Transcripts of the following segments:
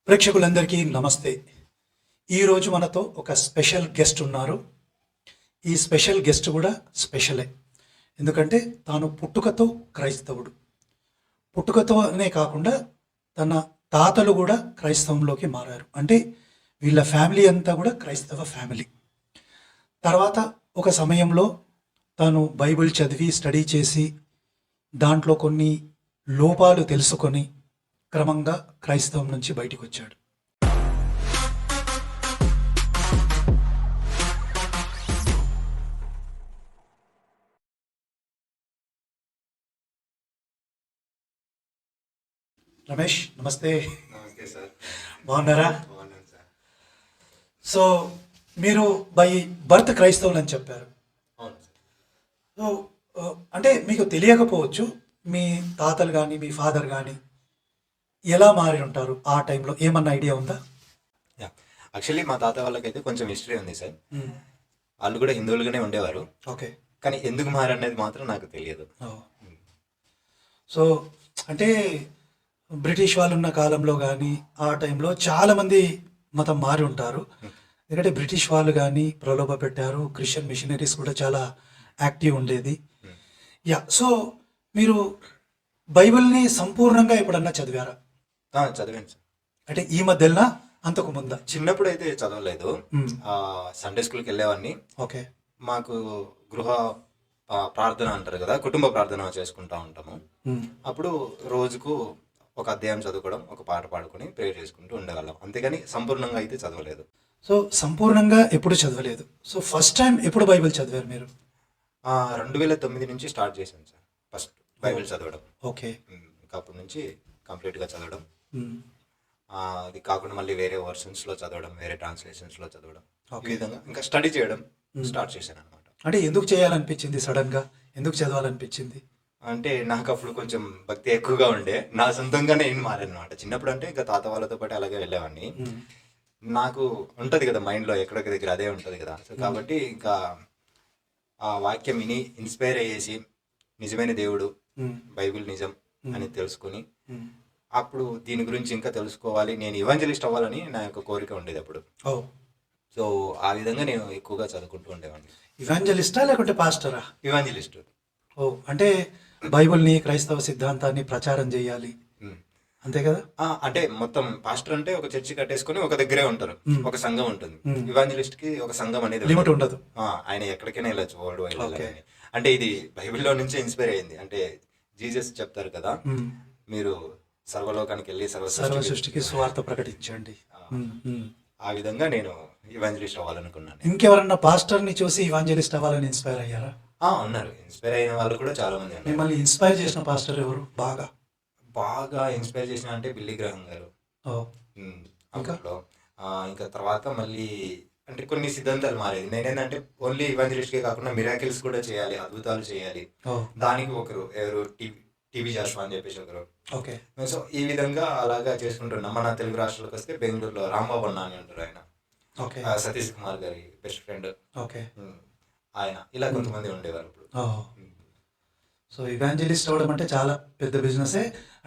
ప్రేక్షకులందరికీ నమస్తే. ఈరోజు మనతో ఒక స్పెషల్ గెస్ట్ ఉన్నారు. ఈ స్పెషల్ గెస్ట్ కూడా స్పెషలే. ఎందుకంటే తాను పుట్టుకతో క్రైస్తవుడు. పుట్టుకతో అనే కాకుండా తన తాతలు కూడా క్రైస్తవంలోకి మారారు. అంటే వీళ్ళ ఫ్యామిలీ అంతా కూడా క్రైస్తవ ఫ్యామిలీ. తర్వాత ఒక సమయంలో తాను బైబిల్ చదివి స్టడీ చేసి దాంట్లో కొన్ని లోపాలు తెలుసుకొని క్రమంగా క్రైస్తవం నుంచి బయటికి వచ్చాడు. రమేష్, నమస్తే. నమస్తే సార్. బాగున్నారా? బాగున్నాను సార్. సో మీరు బై బర్త్ క్రైస్తవులు అని చెప్పారు. అవును సార్. సో అంటే మీకు తెలియకపోవచ్చు, మీ తాతలు కానీ మీ ఫాదర్ కానీ ఎలా మారి ఉంటారు ఆ టైంలో, ఏమన్నా ఐడియా ఉందా? యాక్చువల్లీ మా తాత వాళ్ళకైతే కొంచెం హిస్టరీ ఉంది సార్. వాళ్ళు కూడా హిందువులుగానే ఉండేవారు. ఓకే. కానీ ఎందుకు మారనేది మాత్రం నాకు తెలియదు. సో అంటే బ్రిటిష్ వాళ్ళు ఉన్న కాలంలో కానీ ఆ టైంలో చాలామంది మతం మారి ఉంటారు. ఎందుకంటే బ్రిటిష్ వాళ్ళు కానీ ప్రలోభ పెట్టారు, క్రిస్టియన్ మిషనరీస్ కూడా చాలా యాక్టివ్ ఉండేది. సో మీరు బైబిల్ని సంపూర్ణంగా ఎప్పుడన్నా చదివారా? చదివాను సార్. అంటే ఈ మధ్యలో అంతకు ముందా? చిన్నప్పుడు అయితే చదవలేదు. సండే స్కూల్కి వెళ్ళేవాడిని. ఓకే. మాకు గృహ ప్రార్థన అంటారు కదా, కుటుంబ ప్రార్థన చేసుకుంటా ఉంటాము. అప్పుడు రోజుకు ఒక అధ్యాయం చదువుకోవడం, ఒక పాట పాడుకొని ప్రేయర్ చేసుకుంటూ ఉండేవాళ్ళం. అంతేగాని సంపూర్ణంగా అయితే చదవలేదు. సో సంపూర్ణంగా ఎప్పుడు చదవలేదు. సో ఫస్ట్ టైం ఎప్పుడు బైబిల్ చదివారు మీరు? 2009 నుంచి స్టార్ట్ చేశాను సార్ ఫస్ట్ బైబిల్ చదవడం. ఓకే. ఇంకా అప్పటి నుంచి కంప్లీట్గా చదవడం. అది కాకుండా మళ్ళీ వేరే వర్షన్స్లో చదవడం, వేరే ట్రాన్స్లేషన్స్లో చదవడం, ఈ విధంగా ఇంకా స్టడీ చేయడం స్టార్ట్ చేశాను అనమాట. అంటే ఎందుకు చేయాలనిపించింది సడన్గా, ఎందుకు చదవాలనిపించింది? అంటే నాకు అప్పుడు కొంచెం భక్తి ఎక్కువగా ఉండే, నా సొంతంగానే నేను మారాను అనమాట. చిన్నప్పుడు అంటే ఇంకా తాత వాళ్ళతో పాటు అలాగే వెళ్ళేవాడిని. నాకు ఉంటుంది కదా మైండ్లో ఎక్కడొక దగ్గర అదే ఉంటుంది కదా. సో కాబట్టి ఇంకా ఆ వాక్యం విని ఇన్స్పైర్ అయ్యేసి నిజమైన దేవుడు, బైబిల్ నిజం అని తెలుసుకుని అప్పుడు దీని గురించి ఇంకా తెలుసుకోవాలి, నేను ఇవాంజలిస్ట్ అవ్వాలని నా యొక్క కోరిక ఉండేది అప్పుడు. సో ఆ విధంగా నేను ఎక్కువగా చదువుకుంటూ ఉండేవాడిని. ఇవాంజలిస్టా లేకుంటే పాస్టరా? ఇవాంజలిస్ట్. అంటే బైబిల్ని, క్రైస్తవ సిద్ధాంతాన్ని ప్రచారం చేయాలి, అంతే కదా? అంటే మొత్తం పాస్టర్ అంటే ఒక చర్చి కట్టేసుకుని ఒక దగ్గరే ఉంటారు, ఒక సంఘం ఉంటుంది. ఇవాంజలిస్ట్ కి ఒక సంఘం అనేది లిమిట్ ఉండదు. ఆయన ఎక్కడికైనా వెళ్ళచ్చు, వరల్డ్ వైడ్ వెళ్ళాలని. అంటే ఇది బైబిల్లో నుంచి ఇన్స్పైర్ అయింది. అంటే జీసస్ చెప్తారు కదా, మీరు సర్వలోకానికి వెళ్ళి సర్వ సృష్టికి సువార్త ప్రకటించండి. ఆ విధంగా నేను ఇవాంజలిస్ట్ అవ్వాలనుకున్నాను. ఇంకెవరన్నా పాస్టర్ని చూసి ఇవాంజలిస్ట్ అవ్వాలని ఇన్స్పైర్ అయ్యారా? ఉన్నారు. ఇన్స్పైర్ అయిన వాళ్ళు కూడా చాలా మంది ఉన్నారు. మిమ్మల్ని ఇన్స్పైర్ చేసిన పాస్టర్ ఎవరు బాగా బాగా ఇన్స్పైర్ చేసిన అంటే బిల్లీ గ్రహం గారు. ఇంకా తర్వాత మళ్ళీ అంటే కొన్ని సిద్ధాంతాలు మారేది. నేనేంటంటే ఓన్లీ ఇవాంజలిస్ట్కే కాకుండా మిరాకిల్స్ కూడా చేయాలి, అద్భుతాలు చేయాలి. దానికి ఒకరు ఎవరు, టీవీ జాషువా అని చెప్పేసి ఒకరు. ఓకే. సో ఈ విధంగా అలాగా చేసుకుంటున్నాం. మన తెలుగు రాష్ట్రాలకు వస్తే బెంగళూరులో రాంబాబు అన్న అని ఉంటారు, ఆయన సతీష్ కుమార్ గారి బెస్ట్ ఫ్రెండ్. ఓకే. ఆయన ఇలా కొంతమంది ఉండేవారు ఇప్పుడు. సో ఇవాంజలిస్ట్ అవడం అంటే చాలా పెద్ద బిజినెస్.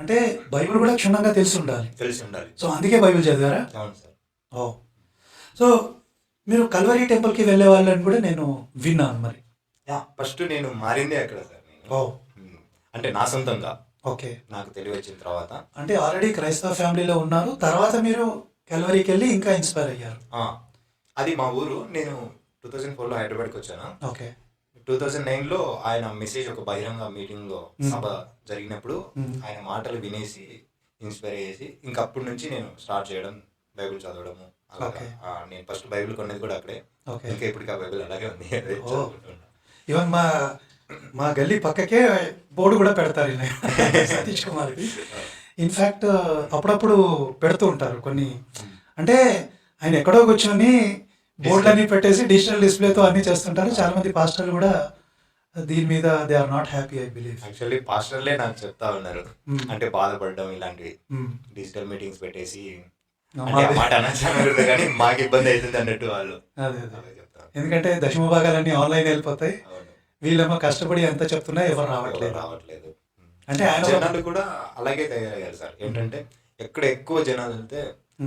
అంటే బైబిల్ కూడా క్షుణ్ణంగా తెలిసి ఉండాలి. సో అందుకే బైబిల్ చదివారా? అవును సార్. సో మీరు కల్వరీ టెంపుల్కి వెళ్ళే వాళ్ళని కూడా నేను విన్నాను. మరి ఫస్ట్ నేను మారిందే అక్కడ సార్. అంటే నా సొంతంగా. ఓకే. నాకు తెలివి వచ్చిన తర్వాత. అంటే ఆల్రెడీ క్రైస్తవ ఫ్యామిలీలో ఉన్నారు, తర్వాత మీరు కల్వరీకి వెళ్ళి ఇంకా ఇన్స్పైర్ అయ్యారు. అది మా ఊరు. నేను 2004లో హైదరాబాద్కి వచ్చాను. ఓకే. 2009లో ఆయన మెసేజ్ ఒక బహిరంగ మీటింగ్ లో సభ జరిగినప్పుడు ఆయన మాటలు వినేసి ఇన్స్పైర్ అయ్యేసి ఇంకా అప్పటి నుంచి నేను స్టార్ట్ చేయడం, బైబిల్ చదవడము. నేను ఫస్ట్ బైబిల్ కొనేది కూడా అక్కడే. ఇంకా ఇప్పటికి ఆ బైబిల్ అలాగే ఉంది. ఈవెన్ మా గల్లీ పక్కకే బోర్డు కూడా పెడతారు సతీష్ కుమార్కి. ఇన్ఫ్యాక్ట్ అప్పుడప్పుడు పెడుతూ ఉంటారు కొన్ని. అంటే ఆయన ఎక్కడో కూర్చొని బోర్డులన్నీ పెట్టేసి డిజిటల్ డిస్ప్లేతో అన్ని చేస్తుంటారు. చాలా మంది పాస్టర్లు కూడా దీని మీద they are not happy, I believe. Actually పాస్టర్లే నాకు చెప్తా ఉన్నారు, అంటే బాధపడడం ఇలాంటివి. డిజిటల్ మీటింగ్స్ పెట్టేసి మాట అనొచ్చు కానీ మాకు ఇబ్బంది అవుతుంది అన్నట్టు వాళ్ళు. ఎందుకంటే దశమ భాగాలన్నీ ఆన్లైన్ వెళ్ళిపోతాయి, వీళ్ళేమో కష్టపడి ఎంత చెప్తున్నా ఎవరు రావట్లేదు. అంటే జనాలు కూడా అలాగే తయారయ్యారు సార్. ఏంటంటే ఎక్కడ ఎక్కువ జనాలు వెళ్తే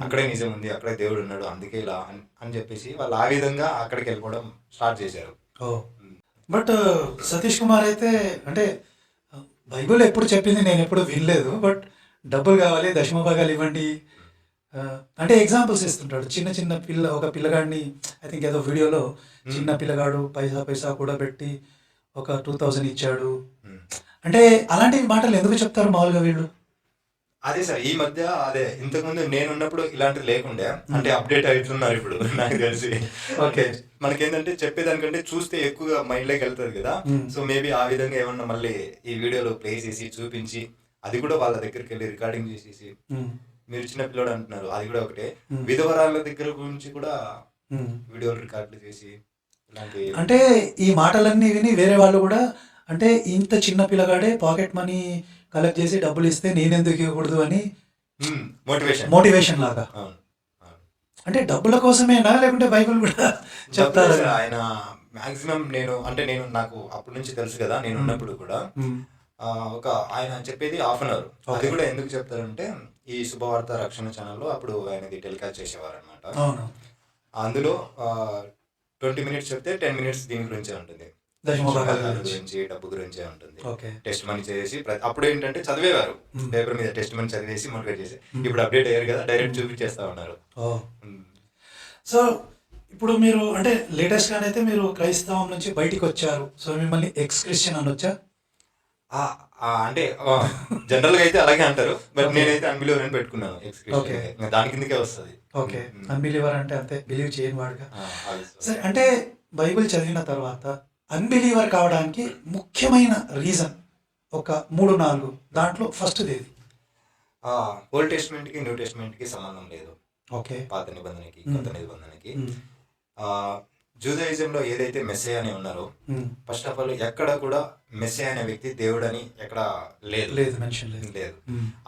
అక్కడే నిజం ఉంది, అక్కడే దేవుడు ఉన్నాడు, అందుకే ఇలా అని చెప్పేసి వాళ్ళు ఆ విధంగా అక్కడికి వెళ్ళిపోవడం స్టార్ట్ చేశారు. ఓ బట్ సతీష్ కుమార్ అయితే అంటే బైబిల్ ఎప్పుడు చెప్పింది నేను ఎప్పుడు వినలేదు. బట్ డబ్బులు కావాలి, దశమ భాగాలు ఇవ్వండి, అంటే ఎగ్జాంపుల్స్ ఇస్తుంటాడు. చిన్న చిన్న ఒక పిల్లగాడిని ఐ థింక్ ఏదో వీడియోలో చిన్న పిల్లగాడు పైసా కూడా పెట్టి ఒక 2000 ఇచ్చాడు. అంటే అలాంటి మాటలు ఎందుకు చెప్తారు మామూలుగా వీళ్ళు? అదే సార్, ఈ మధ్య అదే ఇంతకుముందు నేను ఉన్నప్పుడు ఇలాంటివి లేకుండే, అంటే అప్డేట్ అవుతున్నారు ఇప్పుడు నాకు తెలిసి. ఓకే, మనకేంటంటే చెప్పేదానికంటే చూస్తే ఎక్కువగా మైండ్ లోకి వెళ్తుంది కదా. సో మేబీ ఆ విధంగా ఏమన్నా మళ్ళీ ఈ వీడియోలో ప్లే చేసి చూపించి, అది కూడా వాళ్ళ దగ్గరికి వెళ్ళి రికార్డింగ్ చేసేసి, మీరు చిన్న పిల్లడు అంటున్నారు, అది కూడా ఒకటే, విధవరాల దగ్గర గురించి కూడా వీడియోలు రికార్డులు చేసి ఇలాంటి. అంటే ఈ మాటలన్నీ విని వేరే వాళ్ళు కూడా అంటే ఇంత చిన్న పిల్లగాడే పాకెట్ మనీ కలెక్ట్ చేసి డబ్బులు ఇస్తే నేనెందుకు ఇవ్వకూడదు అని మోటివేషన్ లాగా. అంటే డబ్బుల కోసమేనా లేకుంటే బైబిల్ కూడా చెప్తారు? ఆయన మాక్సిమం నేను నాకు అప్పటి నుంచి తెలుసు కదా, నేను ఉన్నప్పుడు కూడా ఒక ఆయన చెప్పేది హాఫ్ అన్ అవర్. అది కూడా ఎందుకు చెప్తారంటే ఈ శుభవార్త రక్షణ ఛానల్లో అప్పుడు ఆయనది టెలికాస్ట్ చేసేవారు అనమాట. అందులో 20 minutes చెప్తే 10 minutes దీని గురించే ఉంటుంది, గురించి డబ్బు గురించే ఉంటుంది. టెస్ట్ మనీ చేసి అప్పుడు ఏంటంటే చదివేవారు, పేపర్ మీద టెస్ట్ మనీ చదివేసి మోటివేట్ చేసి. ఇప్పుడు అప్డేట్ అయ్యారు కదా, డైరెక్ట్ చూపించేస్తా ఉన్నారు. సో ఇప్పుడు మీరు అంటే లేటెస్ట్ గానైతే మీరు క్రైస్తవం నుంచి బయటికి వచ్చారు, సో మిమ్మల్ని ఎక్స్ క్రిస్టియన్ అనొచ్చా? అంటే జనరల్ గా అయితే అలాగే అంటారు, బట్ నేనైతే అన్బిలీవర్ అని పెట్టుకున్నాను. దాని కిందకే వస్తుంది. ఓకే, అన్బిలీవర్ అంటే అంతే, బిలీవ్ చేయని వాడుగా. సరే, అంటే బైబిల్ చదివిన తర్వాత అన్బిలీవర్ కావడానికి ముఖ్యమైన రీజన్ ఒక 3-4, దాంట్లో ఫస్ట్ ఏది? ఓల్డ్ టెస్ట్మెంట్ కి న్యూ టెస్ట్మెంట్ కి సంబంధం లేదు. ఓకే, పాత నిబంధనకి కొత్త నిబంధనకి. జూదాయిజంలో ఏదైతే మెస్సే అని ఉన్నారో, ఫస్ట్ ఆఫ్ ఆల్ ఎక్కడ కూడా మెస్సే అనే వ్యక్తి దేవుడు అని ఎక్కడ లేదు.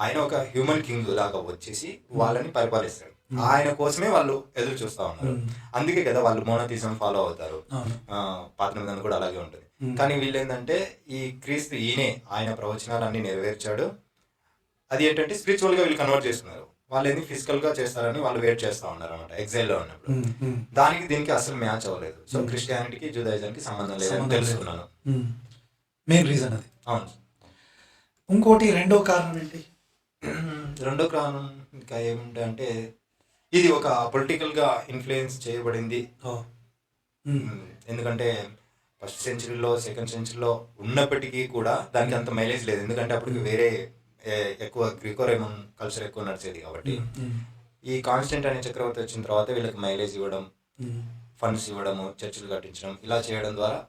ఆయన ఒక హ్యూమన్ కింగ్ లాగా వచ్చేసి వాళ్ళని పరిపాలిస్తాడు. ఆయన కోసమే వాళ్ళు ఎదురు చూస్తా ఉన్నారు. అందుకే కదా వాళ్ళు మోనోథిజం ఫాలో అవుతారు. పాత నిబంధన కూడా అలాగే ఉంటుంది. కానీ వీళ్ళు ఏంటంటే ఈ క్రీస్తు ఈయనే, ఆయన ప్రవచనాలన్నీ నెరవేర్చాడు. అది ఏంటంటే స్పిరిచువల్ గా వీళ్ళు కన్వర్ట్ చేస్తున్నారు. వాళ్ళు ఏంది ఫిజికల్ గా చేస్తారని వాళ్ళు వెయిట్ చేస్తా ఉన్నారు అనమాట ఎగ్జైల్ లో ఉన్నప్పుడు. దానికి దీనికి అసలు మ్యాచ్ అవ్వలేదు. సో క్రిస్టియానిటీకి జూదాయిజానికి సంబంధం లేదని తెలుసుకున్నాను. మెయిన్ రీజన్ అది. అవును. ఇంకోటి రెండో కారణం ఏంటి? రెండో కారణం ఇంకా ఏమిటంటే ఇది ఒక పొలిటికల్ గా ఇన్ఫ్లుయెన్స్ చేయబడింది. ఎందుకంటే ఫస్ట్ సెంచరీలో సెకండ్ సెంచరీలో ఉన్నప్పటికీ కూడా దానికి అంత మైలేజ్ లేదు. ఎందుకంటే అప్పటికి వేరే ఎక్కువ గ్రీకో రోమన్ కల్చర్ ఎక్కువ నడిచేది కాబట్టి. ఈ కాన్స్టెంట్ అనే చక్రవర్తి వచ్చిన తర్వాత వీళ్ళకి మైలేజ్ ఇవ్వడం, ఫండ్స్ ఇవ్వడము, చర్చిలు కట్టించడం, ఇలా చేయడం ద్వారా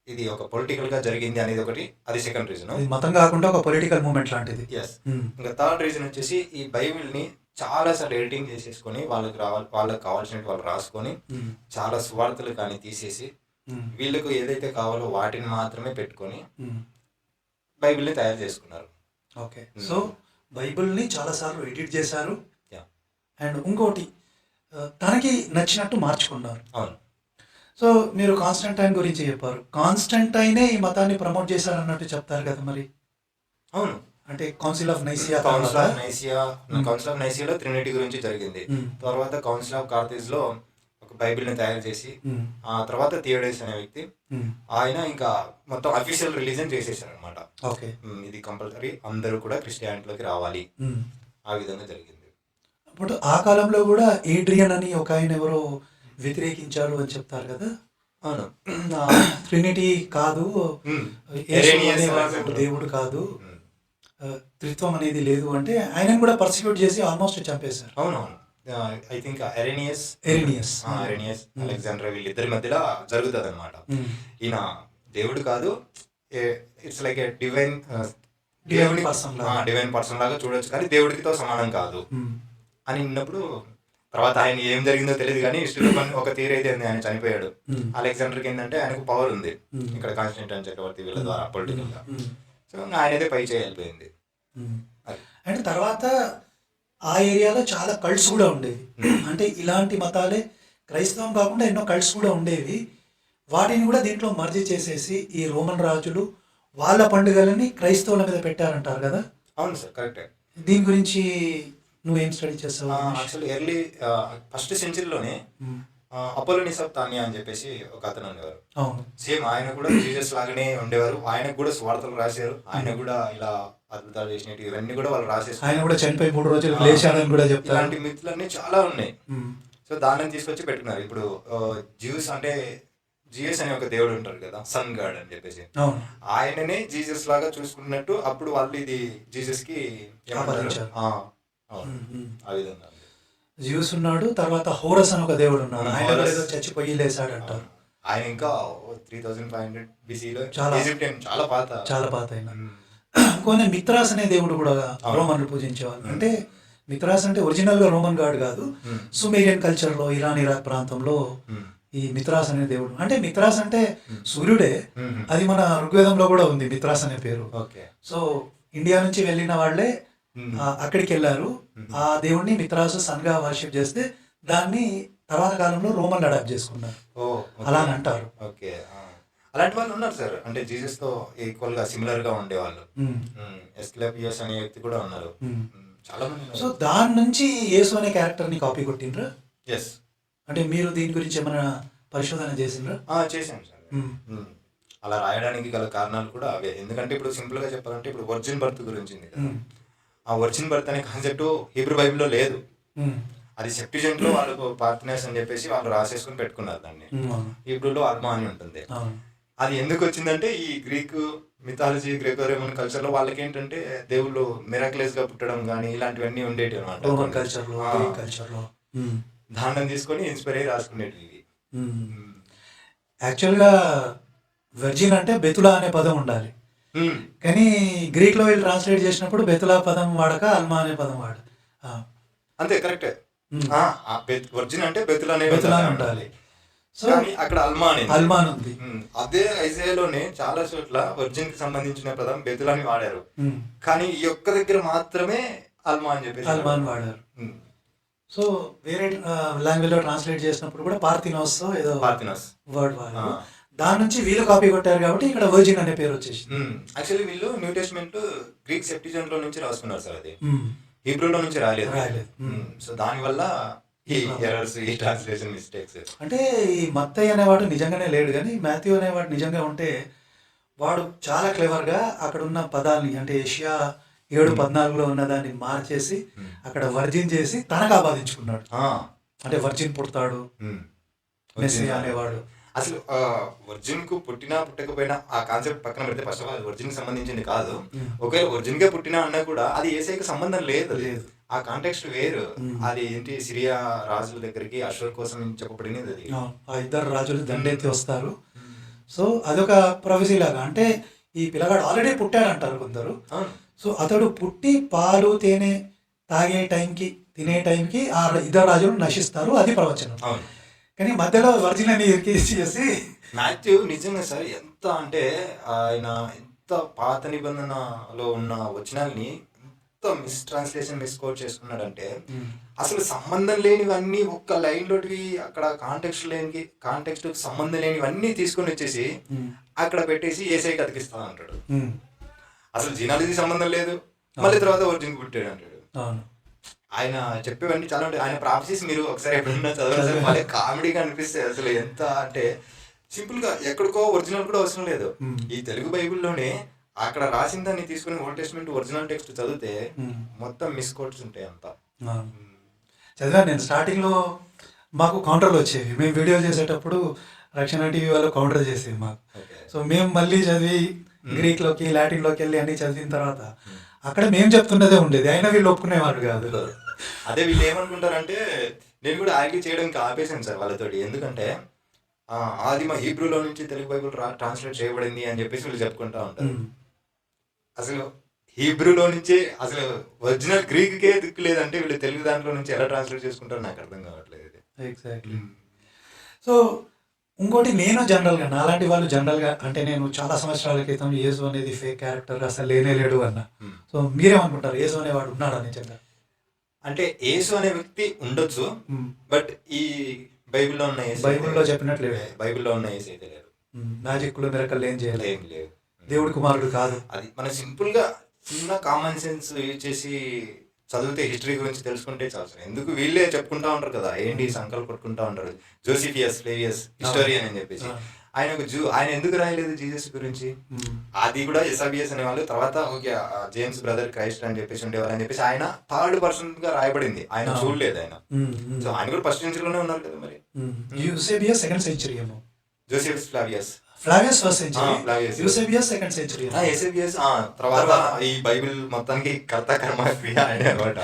ఇది ఒక పొలిటికల్ గా జరిగింది అనేది ఒకటి. అది సెకండ్ రీజన్. మతం కాకుండా ఒక పొలిటికల్ మూవ్మెంట్ లాంటిది. ఎస్. ఇంకా థర్డ్ రీజన్ వచ్చేసి ఈ బైబిల్ ని చాలా సార్లు ఎడిటింగ్ చేసేసుకొని వాళ్ళకి కావాల్సినట్టు వాళ్ళు రాసుకొని చాలా సువార్తలు కానీ తీసేసి వీళ్ళకు ఏదైతే కావాలో వాటిని మాత్రమే పెట్టుకొని బైబిల్ని తయారు చేసుకున్నారు. ఓకే, సో బైబిల్ని చాలాసార్లు ఎడిట్ చేశారు. అండ్ ఇంకోటి తనకి నచ్చినట్టు మార్చుకున్నారు. అవును. సో మీరు కాన్స్టంటైన్ గురించి చెప్పారు. కాన్స్టంటైనే ఈ మతాన్ని ప్రమోట్ చేశారు అన్నట్టు చెప్తారు కదా మరి? అవును. అంటే కౌన్సిల్ ఆఫ్ నైసియా నైసియాలో ట్రినిటీ గురించి జరిగింది. తర్వాత కౌన్సిల్ ఆఫ్ కార్తేజ్ లో ఒక బైబిల్ ని తయారు చేసి ఆ తర్వాత థియోడైస్ అనే వ్యక్తి ఆయన ఇంకా మొత్తం అఫీషియల్ రిలీజన్ చేసేసారు అనమాట. ఇది కంపల్సరీ అందరూ కూడా క్రిస్టియానిటీలోకి రావాలి, ఆ విధంగా జరిగింది. అప్పుడు ఆ కాలంలో కూడా ఏడ్రియన్ అని ఒక ఆయన ఎవరో వ్యతిరేకించారు అని చెప్తారు కదా? అవును. ట్రినిటీ కాదు, దేవుడు కాదు, త్రిత్వం అనేది లేదు అంటే ఆయన కూడా పర్సిక్యూట్ చేసి ఆల్మోస్ట్ చంపేశారు. అవునవును. ఐ థింక్ ఎరేనియస్ అలెగ్జాండర్ వీళ్ళిద్దరి మధ్యలో జరుగుతుంది అనమాట. ఈయన దేవుడు కాదు, it's like A divine person లాగా చూడొచ్చు, కానీ దేవుడితో సమానం కాదు అని ఉన్నప్పుడు తర్వాత ఆయన ఏం జరిగిందో తెలియదు, కానీ ఒక థియరీ అయితే ఆయన చనిపోయాడు. అలెగ్జాండర్కి ఏంటంటే ఆయనకు పవర్ ఉంది ఇక్కడ కాన్స్టంటైన్ చక్రవర్తి వీళ్ళ ద్వారా పొలిటికల్ గా. సో ఆయనదే పై చేయలిపోయింది. అండ్ తర్వాత ఆ ఏరియాలో చాలా కల్ట్స్ కూడా ఉండేవి. అంటే ఇలాంటి మతాలే క్రైస్తవం కాకుండా ఎన్నో కల్ట్స్ కూడా ఉండేవి. వాటిని కూడా దీంట్లో మర్జీ చేసేసి ఈ రోమన్ రాజులు వాళ్ళ పండుగలని క్రైస్తవుల మీద పెట్టారంటారు కదా? అవును సార్, కరెక్ట్. దీని గురించి నువ్వేం స్టడీ చేస్తావు? యాక్చువల్లీ ఎర్లీ ఫస్ట్ సెంచరీలోనే ఉమ్, అపోలోనిస్ ఆఫ్ తానియా అని చెప్పేసి ఒక అతను ఉండేవారు. అవును. సేమ్ ఆయన కూడా జీసస్ లాగానే ఉండేవారు. ఆయనకు కూడా స్వార్థలు రాశారు. ఆయన కూడా ఇలా అద్భుతాలు చేసినట్టు ఇవన్నీ కూడా వాళ్ళు రాసేసి ఆయన కూడా చనిపోయి 3 రోజులు లేచాడని కూడా చెప్తారు. ఇలాంటి మిత్తులన్నీ చాలా ఉన్నాయి. ఉమ్, సో దానిని తీసుకొచ్చి పెట్టుకున్నారు. ఇప్పుడు జ్యూస్ అంటే జియస్ అనే ఒక దేవుడు ఉంటారు కదా, సన్ గాడ్ అని చెప్పేసి, అవును. ఆయననే జీసస్ లాగా చూసుకున్నట్టు అప్పుడు వాళ్ళు ఇది జీసస్ కి ఏమంటారు? ఆపాదించారు. అవును, ఉమ్, ఉమ్. ఆ విధంగా. జ్యూస్ ఉన్నాడు, తర్వాత హోరస్ అని ఒక దేవుడు ఉన్నాడు. ఆయన కూడా హోరస్. ఏదో చచ్చిపోయి లేచాడు అంటారు. ఆయన ఇంకా 3500 BC-లో చాలా- ఈజిప్టియన్, చాలా పాత. చాలా పాత ఆయన. ఉమ్. ఇంకొన్ని మిత్రాస్ అనే దేవుడు కూడా అవును. రోమన్లు పూజించేవాళ్ళు. అంటే మిత్రాస్ అంటే ఒరిజినల్ గా రోమన్ గాడ్ కాదు. ఉమ్. సుమేరియన్ కల్చర్ లో ఇరాన్ ఇరాక్ ప్రాంతంలో ఉమ్. ఈ మిత్రాస్ అనే దేవుడు, అంటే మిత్రాస్ అంటే సూర్యుడే. ఉమ్. అది మన ఋగ్వేదంలో కూడా ఉంది మిత్రాస్ అనే పేరు. ఓకే. సో ఇండియా నుంచి వెళ్ళిన వాళ్ళే ఉమ్. అక్కడికి వెళ్ళారు. ఆ దేవుడిని మిత్రాసు సన్ గా వర్షిప్ చేస్తే దాన్ని తర్వాత కాలంలో రోమన్లు అడాప్ట్ చేసుకున్నారు. ఓ, ఓకే. అలా అని అంటారు. ఓకే. అలాంటి వాళ్ళు ఉన్నారు సార్, అంటే జీసస్ తో ఈక్వల్ గా సిమిలర్ గా ఉండేవాళ్ళు. ఉమ్. ఎస్క్లేపియస్ అనే వ్యక్తి కూడా ఉన్నారు. ఉమ్. చాలా మంది ఉన్నారు. సో దాని నుంచి యేసు అనే క్యారెక్టర్ ని కాపీ కొట్టిండ్రా? ఎస్, అంటే మీరు దీని గురించి ఏమైనా పరిశోధన చేసిండ్రా? చేశాను సార్. ఉమ్. అలా రాయడానికి గల కారణాలు కూడా అవే. ఎందుకంటే ఇప్పుడు సింపుల్ గా చెప్పాలంటే ఇప్పుడు వర్జిన్ బర్త్ గురించి ఉంది కదా. ఉమ్. ఆ వర్జిన్ బర్త్ అనే కాన్సెప్ట్ హీబ్రూ బైబిల్లో లేదు. ఉమ్. అది సెప్టిజెంట్ లో వాళ్ళు పార్ట్నర్స్ అని చెప్పేసి వాళ్ళు రాసేసుకుని పెట్టుకున్నారు దాన్ని. ఉమ్. అవును. హీబ్రూలో ఆల్మా అని ఉంటుంది. అవును. అది ఎందుకు వచ్చిందంటే ఈ Greek mythology, Greco Roman culture లో వాళ్ళకి ఏంటంటే దేవుళ్ళు మిరాక్యులస్ గా పుట్టడం కానీ ఇలాంటివన్నీ ఉండేవి అనమాట. రోమన్ కల్చర్ లో, గ్రీక్ కల్చర్ లో. ఉమ్. దాన్ని తీసుకొని ఇన్స్పైర్ అయ్యి రాసుకునేటివి ఇవి. ఉమ్. యాక్చువల్గా వెర్జిన్ అంటే బెతులా అనే పదం ఉండాలి, ఉమ్. కానీ గ్రీక్లో వీళ్ళు ట్రాన్స్లేట్ చేసినప్పుడు బెతులా పదం వాడక అల్మా అనే పదం వాడు. అంతే, కరెక్టే. ఉమ్. వర్జిన్ అంటే బెతుల్ అనే బెతులా అని ఉండాలి. సో కానీ అక్కడ అల్మా అనేది. అల్మాన్ ఉంది. అదే ఐజాయాలోనే చాలా చోట్ల వర్జిన్ కి సంబంధించిన పదం బెతుల్ అని వాడారు. ఉమ్. కానీ ఈ ఒక్క దగ్గర మాత్రమే అల్మా అని చెప్పేసి అల్మాన్ వాడారు. ఉమ్. సో వేరే లాంగ్వేజ్ లో ట్రాన్స్లేట్ చేసినప్పుడు కూడా పార్థినోస్ ఏదో పార్థినోస్ వర్డ్ వాడారు. దాని నుంచి వీళ్ళు కాపీ కొట్టారు కాబట్టి ఇక్కడ వర్జిన్ అనే పేరు వచ్చేసింది. యాక్చువల్లీ వీళ్ళు న్యూ టెస్ట్మెంట్ గ్రీక్ సెప్టిజెంట్ లో నుంచి రాసుకున్నారు సార్. అది ఉమ్. హీబ్రూలో నుంచి రాలేదు. రాయలేదు. సో దాని వల్ల ఈ ఎర్రర్స్, ఈ ట్రాన్స్లేషన్ మిస్టేక్స్. అంటే ఈ మత్తయి అనేవాడు నిజంగానే లేడు, కానీ మాథ్యూ అనేవాడు నిజంగా ఉంటే వాడు చాలా క్లెవర్గా అక్కడ ఉన్న పదాలని, అంటే ఏషియా 7:14లో ఉన్న దాన్ని మార్చేసి అక్కడ వర్జిన్ చేసి తనకు ఆపాదించుకున్నాడు. అంటే వర్జిన్ పుడతాడు మెస్సియా అనేవాడు. అసలు వర్జిన్ కు పుట్టినా పుట్టకపోయినా ఆ కాన్సెప్ట్ పక్కన పెడితే ఫస్ట్ ఆఫ్ ఆల్ వర్జిన్ కి సంబంధించింది కాదు. ఒకవేళ వర్జిన్ గా పుట్టినా అన్నా కూడా అది ఏసైకి సంబంధం లేదు. ఆ కాంటెక్స్ట్ వేరు. అది ఏంటి, సిరియా రాజుల దగ్గరికి అశ్వర్ కోసం చెప్పబడినది అది. ఆ ఇద్దరు రాజులు దండెత్తి వస్తారు. సో అదొక ప్రొఫెసీ లాగా, అంటే ఈ పిల్లగాడు ఆల్రెడీ పుట్టాడు అంటారు కొందరు. సో అతడు పుట్టి పాలు తేనె తాగే టైంకి, తినే టైంకి ఆ ఇద్దరు రాజులు నశిస్తారు, అది ప్రవచనం. కానీ మధ్యలో వర్జిన్ అని ఇరికేసి మాథ్యూ నిజంగా సార్ ఎంత అంటే ఆయన ఎంత పాత నిబంధనలో ఉన్న వచనాల్ని ఎంత మిస్ ట్రాన్స్లేషన్, మిస్ కోట్ చేసుకున్నాడంటే అసలు సంబంధం లేనివన్నీ ఒక్క లైన్ లోటివి అక్కడ కాంటెక్స్ట్ సంబంధం లేనివన్నీ తీసుకొని వచ్చేసి అక్కడ పెట్టేసి ఏసైకి అతికిస్తా అంటాడు. అసలు జీనాలజీ సంబంధం లేదు, మళ్ళీ తర్వాత ఒరిజిన్ పుట్టాడు అంటాడు. ఆయన చెప్పేవన్నీ చాలా ఉంటాయి. ఆయన ప్రాఫెసీస్ మీరు ఒకసారి ఎప్పుడన్నా చదవాలి, మళ్ళీ కామెడీగా అనిపిస్తే అసలు ఎంత అంటే సింపుల్ గా ఎక్కడికో ఒరిజినల్ కూడా అవసరం లేదు. ఈ తెలుగు బైబిల్లోనే అక్కడ రాసిన దాన్ని తీసుకుని ఓల్డ్ టెస్ట్మెంట్ ఒరిజినల్ టెక్స్ట్ చదివితే మొత్తం మిస్ కోట్స్ ఉంటాయి అంతా. చదివాను నేను. స్టార్టింగ్లో మాకు కౌంటర్లు వచ్చేవి, మేము వీడియో చేసేటప్పుడు రక్షణ టీవీ వాళ్ళు కౌంటర్ చేసేవి మాకు. సో మేము మళ్ళీ చదివి గ్రీక్లోకి, లాటిన్లోకి వెళ్ళి అన్ని చదివిన తర్వాత అక్కడ మేము చెప్తున్నదే ఉండేది, అయినా వీళ్ళు ఒప్పుకునేవారు కాదు. అదే వీళ్ళు ఏమనుకుంటారంటే, నేను కూడా ఆర్గ్యూ చేయడానికి ఆపేసాను సార్ వాళ్ళతోటి. ఎందుకంటే ఆదిమ హీబ్రూలో నుంచి తెలుగు బైబుల్ ట్రాన్స్లేట్ చేయబడింది అని చెప్పేసి వీళ్ళు చెప్పుకుంటా ఉంటారు. అసలు హీబ్రూలో నుంచి అసలు ఒరిజినల్ గ్రీక్కే దిక్కు లేదంటే వీళ్ళు తెలుగు దాంట్లో నుంచి ఎలా ట్రాన్స్లేట్ చేసుకుంటారో నాకు అర్థం కావట్లేదు. ఎగ్జాక్ట్లీ. సో ఇంకోటి, నేను జనరల్గా నాలాంటి వాళ్ళు జనరల్గా, అంటే నేను చాలా సంవత్సరాల క్రితం యేసు అనేది ఫేక్ క్యారెక్టర్, అసలు లేనే లేడు అన్న. సో మీరేమనుకుంటారు, యేసు అనేవాడు ఉన్నాడా నిజంగా? అంటే యేసు అనే వ్యక్తి ఉండొచ్చు, బట్ ఈ బైబిల్లో ఉన్న బైబిల్లో చెప్పినట్లు బైబిల్లో ఉన్న యేసు అయితే లేరు. మ్యాజిక్లు మిరకల్ ఏం చేయాలి, ఏం లేవు. దేవుడి కుమారుడు కాదు. అది మన సింపుల్ గా చిన్న కామన్ సెన్స్ యూజ్ చేసి చదివితే హిస్టరీ గురించి తెలుసుకుంటే చాలు సార్. ఎందుకు వీళ్ళే చెప్పుకుంటా ఉంటారు కదా, ఏంటి సంకల్ కొట్టుకుంటా ఉంటారు, జోసిఫియస్ ఫ్లేవియస్ హిస్టోరియన్ అని చెప్పేసి. ఆయన ఎందుకు రాయలేదు జీసస్ గురించి? అది కూడా ఎస్ఆర్బిఎస్ అనే వాళ్ళు తర్వాత ఓకే జేమ్స్ బ్రదర్ క్రైస్ట్ అని చెప్పేసి ఉండేవారు అని చెప్పేసి ఆయన థర్డ్ పర్సన్ గా రాయబడింది, ఆయన చూడలేదు ఆయన. సో ఆయన కూడా ఫస్ట్ సెంచరీలోనే ఉన్నారు కదా మరి. యూసేబియస్ సెకండ్ సెంచరీ ఏమో, Josephus Flavius first century, Eusebius second century. ఎస్ఏబిఎస్ తర్వాత ఈ బైబిల్ మొత్తానికి కర్త కర్మ క్రియ ఆయన అనమాట.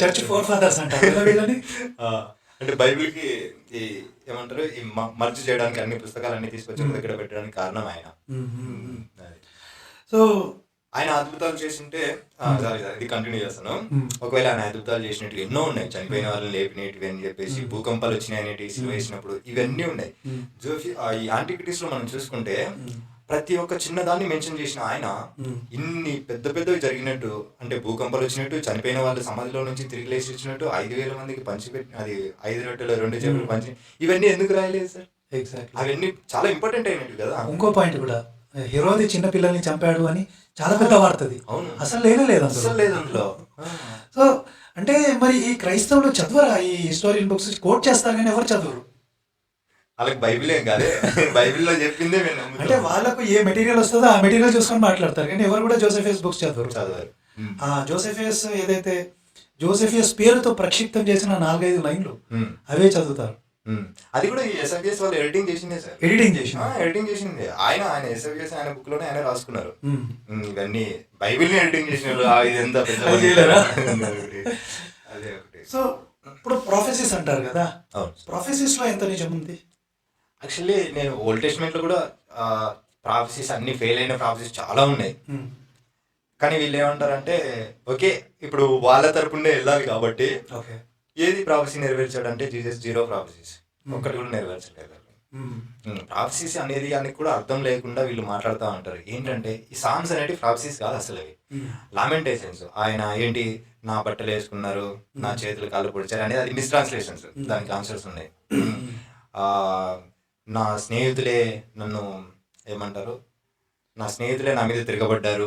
చర్చ్ ఫోర్ ఫాదర్స్ అంటారు కదా వీళ్ళని. అంటే బైబిల్ కి ఈ ఏమంటారు ఈ మర్జ్ చేయడానికి అన్ని పుస్తకాలన్నీ తీసుకొచ్చి దగ్గర పెట్టడానికి కారణం ఆయన. సో ఆయన అద్భుతాలు చేసింటే ఇది కంటిన్యూ చేస్తాను. ఒకవేళ ఆయన అద్భుతాలు చేసినట్టు ఎన్నో ఉన్నాయి, చనిపోయిన వాళ్ళని లేపినవి అని చెప్పేసి, భూకంపాలు వచ్చినాయని సిలువ వేసినప్పుడు ఇవన్నీ ఉన్నాయి. ఈ యాంటిక్విటీస్ లో మనం చూసుకుంటే ప్రతి ఒక్క చిన్న దాన్ని మెన్షన్ చేసిన ఆయన ఇన్ని పెద్ద పెద్దవి జరిగినట్టు, అంటే భూకంపాలు వచ్చినట్టు, చనిపోయిన వాళ్ళు సమాధిలో నుంచి తిరిగి లేచి వచ్చినట్టు, 5,000 మందికి పంచిపెట్టి, అది 5 రొట్టెలు 2 చేపలు పంచి, ఇవన్నీ ఎందుకు రాయలేదు సార్? ఎగ్జాక్ట్లీ, అవన్నీ చాలా ఇంపార్టెంట్ అయినట్టు కదా. ఇంకో పాయింట్ కూడా, హెరోది చిన్న పిల్లల్ని చంపాడు అని చాలా పెద్ద వార్తది, అసలు లేదు అందులో. సో అంటే మరి ఈ క్రైస్తవులు చదవరా ఈ హిస్టోరియన్ బుక్స్? కోట్ చేస్తారు కానీ ఎవరు చదవరు. వాళ్ళకి బైబిల్ ఏం కాదే, బైబిల్లో చెప్పిందే అంటే వాళ్ళకు ఏ మెటీరియల్ వస్తుందో ఆ మెటీరియల్ చూసుకొని మాట్లాడతారు, కానీ ఎవరు కూడా జోసెఫియస్ బుక్స్ చదవరు. ఆ జోసెఫియస్ ఏదైతే జోసెఫియస్ పేరుతో ప్రక్షిప్తం చేసిన 4-5 లైన్లు అవే చదువుతారు. అది కూడా ఎస్ఎఫ్ఎస్ వాళ్ళు ఎడిటింగ్ చేసిందే సార్, ఎడిటింగ్ చేసింది ఆయన ఎస్ఎఫ్ఎస్ ఆయన బుక్ లోనే ఆయన రాసుకున్నారు. ఇవన్నీ బైబిల్ ని ఎడిటింగ్ చేసిన ఇదంతా అదే ఒకటి. సో ఇప్పుడు ప్రొఫెసీస్ అంటారు కదా, ప్రొఫెసీస్ లో ఎంత నిజం ఉంది? యాక్చువల్లీ నేను ఓల్డ్ టెస్ట్మెంట్ లో కూడా ప్రాఫెసీస్ అన్ని ఫెయిల్ అయిన ప్రాఫెసీస్ చాలా ఉన్నాయి. కానీ వీళ్ళు ఏమంటారంటే ఓకే ఇప్పుడు వాళ్ళ తరపునే వెళ్ళాలి కాబట్టి ఏది ప్రాఫెసీ నెరవేర్చాడు అంటే జీసస్ 0 ప్రాఫెసీస్ ఒక్కటి కూడా నెరవేర్చలేదు. ప్రాఫెసీస్ అనేది అని కూడా అర్థం లేకుండా వీళ్ళు మాట్లాడుతూ ఉంటారు. ఏంటంటే ఈ సాంగ్స్ అనేవి ప్రాఫెసీస్ కాదు అసలు, అవి లామెంటేషన్స్. ఆయన ఏంటి నా బట్టలు వేసుకున్నారు, నా చేతులు కాళ్ళు పొడిచారు అనేది అది మిస్ట్రాన్స్లేషన్స్, దానికి ఆన్సర్స్ ఉన్నాయి. నా స్నేహితులే నన్ను ఏమంటారు, నా స్నేహితులే నా మీద తిరగబడ్డారు,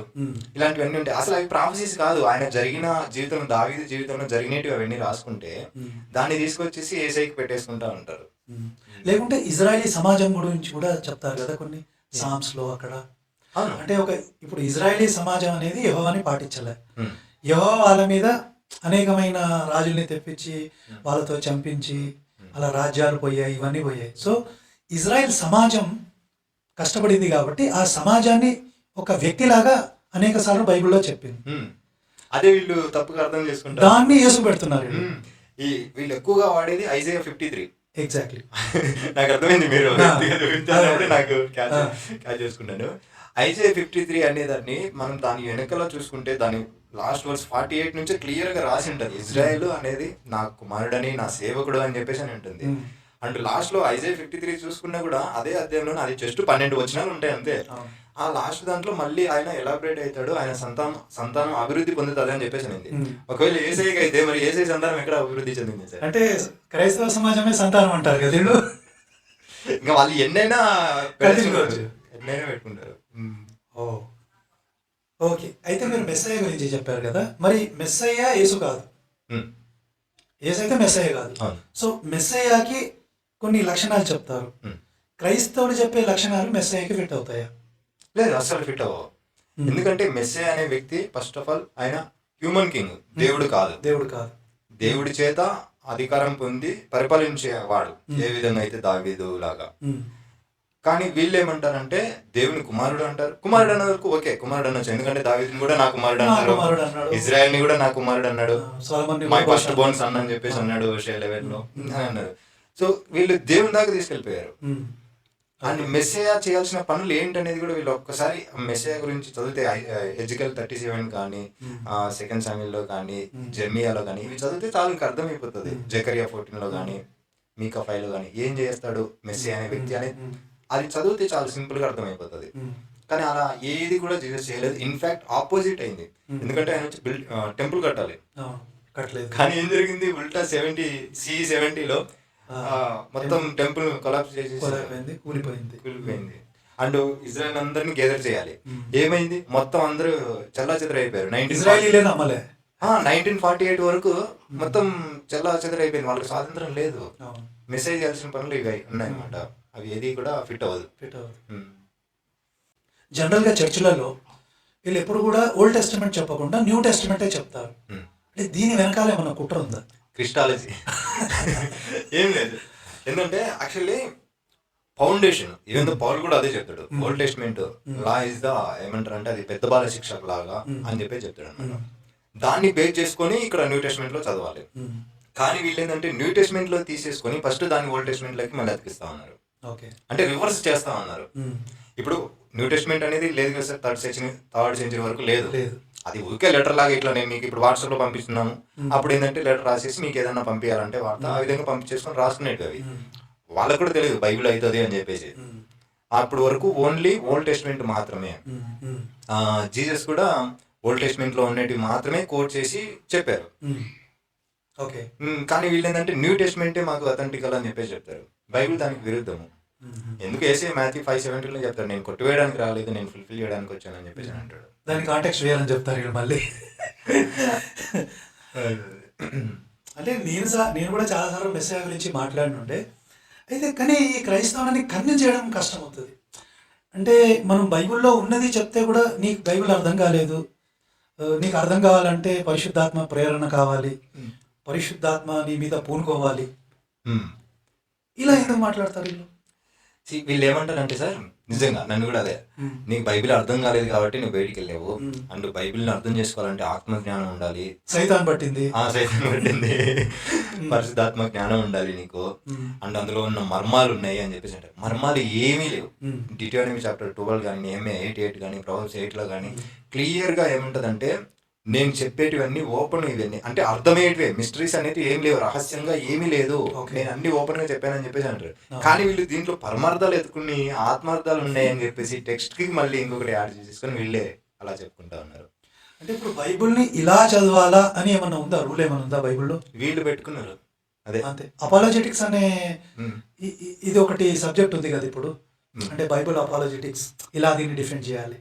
ఇలాంటివన్నీ ఉంటాయి. అసలు అవి ప్రాఫెసీస్ కాదు. ఆయన జరిగిన జీవితం, దావీదు జీవితంలో జరిగినవి అవన్నీ రాసుకుంటే దాన్ని తీసుకొచ్చేసి ఏసైకి పెట్టేసుకుంటా ఉంటారు. లేకుంటే ఇజ్రాయలీ సమాజం గురించి కూడా చెప్తారు కదా కొన్ని సామ్స్ లో అక్కడ. అంటే ఇప్పుడు ఇజ్రాయలీ సమాజం అనేది యెహోవాని పాటించలే, యెహోవా వాళ్ళ మీద అనేకమైన రాజుల్ని తెప్పించి వాళ్ళతో చంపించి అలా రాజ్యాలు పోయాయి, ఇవన్నీ పోయాయి. సో ఇజ్రాయెల్ సమాజం కష్టపడింది కాబట్టి ఆ సమాజాన్ని ఒక వ్యక్తిలాగా అనేక సార్లు బైబిల్లో చెప్పింది. అదే వీళ్ళు తప్పుగా అర్థం చేసుకుంటారు, దాన్ని యేసు పెడుతున్నారు. వీళ్ళు ఎక్కువగా వాడేది ఐజాయా 53. ఎగ్జాక్ట్లీ, నాకు అర్థమైంది, మీరు నాకు క్యాచ్ చేసుకున్నాను. ఐజాయా 53 అనేదాన్ని మనం దాని వెనకలో చూసుకుంటే దాని లాస్ట్ వర్స్ 48 నుంచి క్లియర్ గా రాసి ఉంటుంది, ఇజ్రాయెల్ అనేది నా కుమారుడని నా సేవకుడు అని చెప్పేసి అని ఉంటుంది. అండ్ లాస్ట్ లో ఐజాయా 53 చూసుకున్నా కూడా అదే అధ్యాయంలో అది జస్ట్ 12 వచనాలు ఉంటాయి అంతే. ఆ లాస్ట్ దాంట్లో మళ్ళీ ఆయన ఎలాబరేట్ అవుతాడు, ఆయన సంతానం అభివృద్ధి పొందుతుంది అని చెప్పేసి అనింది. ఒకవేళ ఏసైకి అయితే మరి ఏసై సంతానం ఎక్కడ అభివృద్ధి చెందింది సార్? అంటే క్రైస్తవ సమాజమే సంతానం అంటారు కదా వీళ్ళు. ఇంకా వాళ్ళు ఎన్నైనా పెట్టుకుంటారు. ఓకే, అయితే మీరు మెస్సయ్య గురించి చెప్పారు కదా, మరి మెస్సయ్య యేసు కాదు, యేసు అయితే మెస్సయ్య కాదు. సో మెస్సయ్యకి కొన్ని లక్షణాలు చెప్తారు, క్రైస్తవుడు చెప్పే లక్షణాలు మెస్సయ్యకి ఫిట్ అవుతాయా? లేదు, అసలు ఫిట్ అవ్వవు. ఎందుకంటే మెస్సయ్య అనే వ్యక్తి ఫస్ట్ ఆఫ్ ఆల్ ఆయన హ్యూమన్ కింగ్, దేవుడు కాదు. దేవుడి చేత అధికారం పొంది పరిపాలించేవాడు, ఏ విధంగా అయితే దావీదు లాగా. కానీ వీళ్ళు ఏమంటారంటే దేవుని కుమారుడు అంటారు. కుమారుడు అన్న వరకు ఓకే, కుమారుడు అనొచ్చు, ఎందుకంటే దావీదుని కూడా నా కుమారుడు అన్నారు, ఇజ్రాయెల్ ని కూడా నా కుమారుడు అన్నాడు, మై ఫస్ట్ బోర్న్ సన్ అని చెప్పేసి అన్నాడు Hosea 11 లో అన్నారు. సో వీళ్ళు దేవుని దాకా తీసుకెళ్ళిపోయారు. అండ్ మెస్సయ్య చేయాల్సిన పనులు ఏంటనేది కూడా వీళ్ళు ఒక్కసారి మెస్సయ్య గురించి చదివితే ఎజికల్ 37 కానీ, 2 సామ్యూయల్లో కానీ, జెర్మియాలో కానీ ఇవి చదివితే చాలా ఇంకా అర్థమైపోతుంది. జకరియా 14లో కానీ, మీకా 5లో కానీ ఏం చేస్తాడు మెస్సయ్య అనే వ్యక్తి అనేది అది చదివితే చాలా సింపుల్ గా అర్థమైపోతుంది. కానీ అలా ఏది కూడా జీసస్ చేయలేదు, ఇన్ఫాక్ట్ ఆపోజిట్ అయింది. ఎందుకంటే ఆయన వచ్చి టెంపుల్ కట్టాలి, కానీ ఏం జరిగింది ఉల్టా 70లో మొత్తం టెంపుల్ కొలాప్స్ చేసి కూలిపోయింది. అండ్ ఇజ్రాయెల్ అందరినీ గెదర్ చేయాలి, ఏమైంది మొత్తం అందరూ చల్లా చెదర అయిపోయారు. 1948 వరకు మొత్తం చెల్లా చెదరైపోయింది, వాళ్ళకి స్వాతంత్రం లేదు. అవును. మెసేజ్ చేయాల్సిన పనులు ఇవి ఉన్నాయన్నమాట, అవి ఏది కూడా ఫిట్ అవ్వదు. జనరల్గా చర్చిలలో వీళ్ళు ఎప్పుడు కూడా ఓల్డ్ టెస్టిమెంట్ చెప్పకుండా న్యూ టెస్టిమెంటే చెప్తారు. అంటే దీని వెనకాల ఏమన్నా కుట్ర ఉందా? క్రిస్టాలజీ ఏం లేదు. ఎందుకంటే యాక్చువల్లీ ఫౌండేషన్ ఈవెన్ పౌల్ కూడా అదే చెప్తాడు. Old testament law is the ఏమంటారు అంటే అది పెద్ద బాల శిక్షకు లాగా అని చెప్పి చెప్తాడు అన్నమాట. దాన్ని బేస్ చేసుకొని ఇక్కడ న్యూ టెస్టిమెంట్ లో చదవాలి. కానీ వీళ్ళు ఏంటంటే న్యూ టెస్టిమెంట్ లో తీసేసుకొని ఫస్ట్ దాన్ని ఓల్డ్ టెస్టిమెంట్ లోకి మళ్ళీ అతికిస్తా ఉన్నారు. అంటే రివర్స్ చేస్తా ఉన్నారు. ఇప్పుడు న్యూ టెస్టిమెంట్ అనేది లేదు కదా సార్, థర్డ్ సెంచరీ వరకు లేదు. అది ఊరికే లెటర్ లాగా ఇట్లా నేను మీకు ఇప్పుడు వాట్సాప్ లో పంపిస్తున్నాము, అప్పుడు ఏంటంటే లెటర్ రాసేసి మీకు ఏదన్నా పంపించాలంటే వార్త ఆ విధంగా పంపించేసుకొని రాసుకునేవి. అవి వాళ్ళకు కూడా తెలియదు బైబిల్ అవుతుంది అని చెప్పేసి. అప్పుడు వరకు ఓన్లీ ఓల్డ్ టెస్టిమెంట్ మాత్రమే. జీసస్ కూడా ఓల్డ్ టెస్టిమెంట్ లో ఉండేటివి మాత్రమే కోట్ చేసి చెప్పారు. కానీ వీళ్ళు ఏంటంటే న్యూ టెస్టిమెంటే మాకు అథెంటికల్ అని చెప్పేసి చెప్తారు. బైబిల్ దానికి విరుద్ధము. ఎందుకు వేసే మాథ్యూ 5:17 చెప్తారు, నేను కొట్టివేయడానికి రాలేదు, నేను ఫుల్ఫిల్ చేయడానికి వచ్చాను అని చెప్పేసి అంటాడు. దాని కాంటాక్ట్ వేయాలని చెప్తారు మళ్ళీ. అంటే నేను కూడా చాలాసార్లు మెస్సీయా గురించి మాట్లాడినుండే. అయితే కానీ ఈ క్రైస్తవాన్ని కన్విన్స్ చేయడం కష్టం అవుతుంది. అంటే మనం బైబిల్లో ఉన్నది చెప్తే కూడా నీకు బైబిల్ అర్థం కాలేదు, నీకు అర్థం కావాలంటే పరిశుద్ధాత్మ ప్రేరణ కావాలి, పరిశుద్ధాత్మ నీ మీద పూనుకోవాలి, ఇలా ఎందుకు మాట్లాడతారు వీళ్ళు? వీళ్ళు ఏమంటారంటే సార్, నిజంగా నన్ను కూడా అదే, నీకు బైబిల్ అర్థం కాలేదు కాబట్టి నువ్వు బయటికి వెళ్ళావు. అండ్ బైబిల్ని అర్థం చేసుకోవాలంటే ఆత్మ జ్ఞానం ఉండాలి, సైతాన్ పట్టింది పరిశుద్ధాత్మ జ్ఞానం ఉండాలి నీకు, అండ్ అందులో ఉన్న మర్మాలు ఉన్నాయి అని చెప్పేసి అంటారు. మర్మాలు ఏమీ లేవు. డిటోనమీ చాప్టర్ 12 కానీ, నేమే 8:8 కానీ, ప్రొవర్బ్స్ 8లో కానీ క్లియర్ గా ఏముంటదంటే, నేను చెప్పేటివన్నీ ఓపెన్, ఇవన్నీ అంటే అర్థమయ్యేటివే, మిస్టరీస్ అనేది ఏం లేవు, రహస్యంగా ఏమీ లేదు, నేను అన్ని ఓపెన్ గా చెప్పానని చెప్పేసి అంటారు. కానీ వీళ్ళు దీంట్లో పరమార్థాలు ఎత్తుకుని ఆత్మార్థాలు ఉన్నాయని చెప్పేసి టెక్స్ట్ కి మళ్ళీ ఇంకొకటి యాడ్ చేసుకొని వీళ్ళే అలా చెప్పుకుంటా ఉన్నారు. అంటే ఇప్పుడు బైబుల్ని ఇలా చదవాలా అని ఏమన్నా ఉందా, రూల్ ఏమన్నా ఉందా బైబుల్లో? వీళ్ళు పెట్టుకున్నారు అదే. అంతే. అపాలజెటిక్స్ అనే ఇది ఒకటి సబ్జెక్ట్ ఉంది కదా ఇప్పుడు, అంటే బైబుల్ అపాలజెటిక్స్, ఇలా దీన్ని డిఫెండ్ చేయాలి,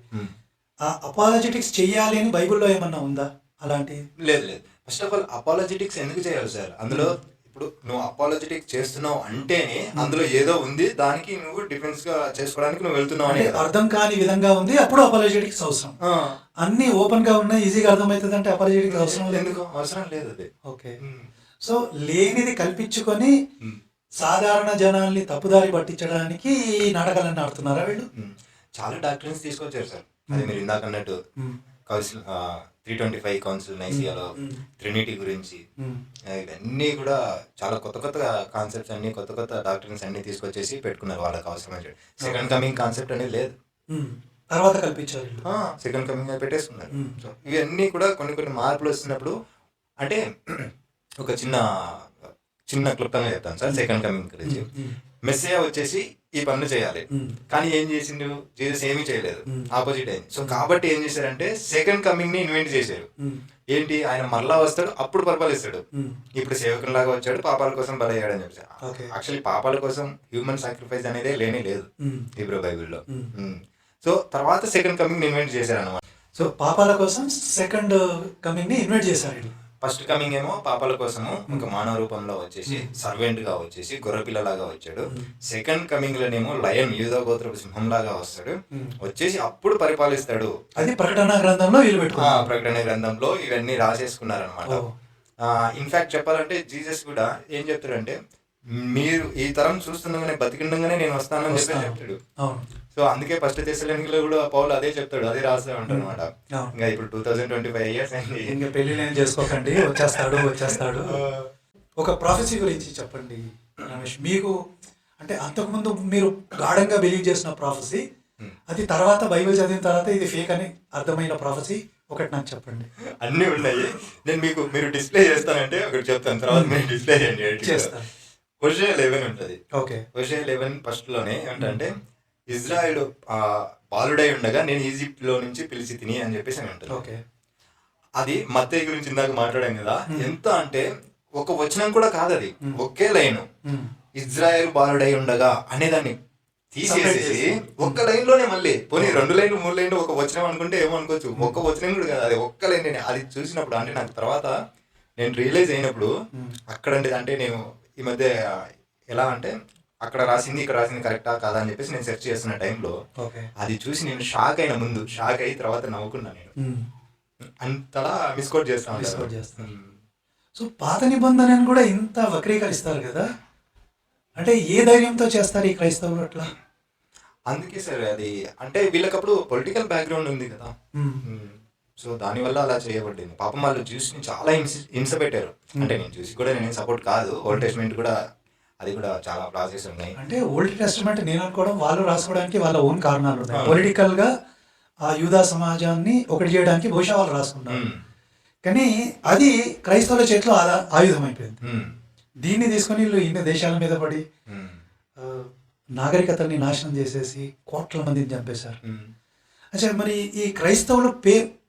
ఆ అపాలజెటిక్స్ చెయ్యాలి అని బైబిల్లో ఏమన్నా ఉందా అలాంటి? లేదు. ఫస్ట్ ఆఫ్ ఆల్ అపాలజెటిక్స్ ఎందుకు చేయాలి సార్? అందులో ఇప్పుడు నువ్వు అపాలజెటిక్స్ చేస్తున్నావు అంటేనే అందులో ఏదో ఉంది, దానికి నువ్వు డిఫెన్స్ గా చేసుకోవడానికి నువ్వు వెళ్తున్నావు అని అర్థం కాని విధంగా ఉంది, అప్పుడు అపాలజెటిక్స్ అవసరం. అన్ని ఓపెన్ గా ఉన్నాయి, ఈజీగా అర్థమవుతుంది అంటే అపాలజెటిక్స్ అవసరం లేదు. ఎందుకు అవసరం లేదు అది. ఓకే. సో లేనిది కల్పించుకొని సాధారణ జనాల్ని తప్పుదారి పట్టించడానికి ఈ నాటకాలన్నీ ఆడుతున్నారా వీళ్ళు? చాలా డాక్టర్స్ తీసుకొచ్చారు సార్. అది మీరు ఇందాక అన్నట్టు కౌన్సిల్ 325 కౌన్సిల్ నైసియాలో ట్రినిటీ గురించి, ఇవన్నీ కూడా చాలా కొత్త కొత్త కాన్సెప్ట్స్ అన్ని, కొత్త కొత్త డాక్టర్స్ అన్ని తీసుకొచ్చేసి పెట్టుకున్నారు వాళ్ళకి అవసరమైన. సెకండ్ కమింగ్ కాన్సెప్ట్ అనేది లేదు, తర్వాత కల్పించారు, సెకండ్ కమింగ్ పెట్టేసుకున్నారు. సో ఇవన్నీ కూడా కొన్ని మార్పులు వస్తున్నప్పుడు, అంటే ఒక చిన్న క్లుప్తంగా చెప్తాను సార్ సెకండ్ కమింగ్ గురించి. మెస్సియా వచ్చేసి ఈ పనులు చేయాలి, కానీ ఏం చేసిండు? జీసస్ ఏమీ చేయలేదు, ఆపోజిట్ అయింది. సో కాబట్టి ఏం చేశారంటే సెకండ్ కమింగ్ ని ఇన్వెంట్ చేశారు. ఏంటి? ఆయన మరలా వస్తాడు, అప్పుడు పరిపాలిస్తాడు. ఇప్పుడు సేవకునిలాగా వచ్చాడు, పాపాల కోసం బలయ్యాడు అని చెప్పారు. యాక్చువల్లీ పాపాల కోసం హ్యూమన్ సాక్రిఫైస్ అనేది లేనే లేదు హీబ్రూ బైబిల్లో. సో తర్వాత సెకండ్ కమింగ్ ఇన్వెంట్ చేశారు అనమాట. సో పాపాల కోసం సెకండ్ కమింగ్ ని ఇన్వెంట్ చేశారు. ఫస్ట్ కమింగ్ ఏమో పాపాల కోసము ఒక మానవ రూపంలో వచ్చేసి సర్వెంట్ గా వచ్చేసి గొర్రెపిల్లలాగా వచ్చాడు. సెకండ్ కమింగ్ లోనేమో లయన్, యూదా గోత్రపు సింహం లాగా వస్తాడు, వచ్చేసి అప్పుడు పరిపాలిస్తాడు. అది ప్రకటన గ్రంథంలో ప్రకటన గ్రంథంలో ఇవన్నీ రాసేసుకున్నారు అనమాట. ఇన్ఫాక్ట్ చెప్పాలంటే జీసస్ కూడా ఏం చెప్తాడంటే, మీరు ఈ తరం చూస్తుండగానే బతికిండగానే నేను వస్తానని చెప్పి చెప్తాడు. సో అందుకే ఫస్ట్ దెస్సలోనికీలో కూడా పౌలు అదే చెప్తాడు, అదే రాస్తూ ఉంటాడు అనమాట. ఇంకా ఇప్పుడు 2025 years అయింది, ఇంకా పెళ్లి నేను చేసుకోకండి, వచ్చేస్తాడు. ఒక ప్రాఫెసీ గురించి చెప్పండి రమేష్. మీకు అంటే అంతకుముందు మీరు గాఢంగా బిలీవ్ చేసిన ప్రాఫెసీ, అది తర్వాత బైబిల్ చదివిన తర్వాత ఇది ఫేక్ అని అర్థమైన ప్రాఫెసీ ఒకటి నాకు చెప్పండి. అన్నీ ఉన్నాయి, నేను మీరు డిస్ప్లే చేస్తానంటే ఒకటి చెప్తాను, తర్వాత మీరు డిస్ప్లే చేస్తాను. హోషేయ 11 ఉంటుంది. హోషేయ 11 ఫస్ట్ లోనే ఏంటంటే, ఇజ్రాయేలు బాలుడై ఉండగా నేను ఈజిప్ట్ లో నుంచి పిలిచి తిని అని చెప్పేసి అని ఉంటుంది. అది మత్తయి గురించి ఇందాక మాట్లాడాం కదా, ఎంత అంటే ఒక వచనం కూడా కాదు, అది ఒకే లైన్, ఇజ్రాయేల్ బాలుడై ఉండగా అనేదాన్ని తీసేసేసి ఒక్క లైన్ లోనే మళ్ళీ పోనీ 2 లైన్లు 3 లైన్లు ఒక వచనం అనుకుంటే ఏమో అనుకోవచ్చు, ఒక్క వచనం కూడా కాదు, అది ఒక్క లైన్. నేను అది చూసినప్పుడు అంటే నాకు తర్వాత నేను రియలైజ్ అయినప్పుడు అక్కడంటే అంటే నేను ఈ మధ్య ఎలా అంటే అక్కడ రాసింది ఇక్కడ రాసింది కరెక్టా కాదా అని చెప్పేసి నేను సెర్చ్ చేస్తున్న టైంలో అది చూసి నేను షాక్ అయిన, ముందు షాక్ అయ్యి తర్వాత నవ్వుకున్నా నేను. అంతలా మిస్కోట్ చేస్తాను. సో పాత నిబంధనను కూడా ఇంత వక్రీకరిస్తారు కదా, అంటే ఏ ధైర్యంతో చేస్తారు ఈ క్రైస్తవులు అట్లా? అందుకే సార్ అది అంటే వీళ్ళకప్పుడు పొలిటికల్ బ్యాక్గ్రౌండ్ ఉంది కదా, సో దానివల్ల అలా చేయబడింది. పాపం వాళ్ళు చూసి చాలా హింస పెట్టారు. అంటే నేను చూసి కూడా నేను సపోర్ట్ కాదు, ఓల్డ్ టెస్ట్మెంట్ కూడా అది కూడా చాలా ప్రాసెస్ ఉన్నాయి. అంటే ఓల్డ్ టెస్ట్మెంట్ నేను అనుకోవడం వాళ్ళు రాసుకోవడానికి వాళ్ళ ఓన్ కారణాలు ఉన్నాయి. పొలిటికల్ గా ఆ యూదా సమాజాన్ని ఒకటి చేయడానికి బహుశా వాళ్ళు రాసుకున్నారు, కానీ అది క్రైస్తవుల చేతిలో ఆయుధం అయిపోయింది. దీన్ని తీసుకొని వీళ్ళు ఇన్ని దేశాల మీద పడి నాగరికతని నాశనం చేసేసి కోట్ల మందిని చంపేశారు. అచ్చా, మరి ఈ క్రైస్తవులు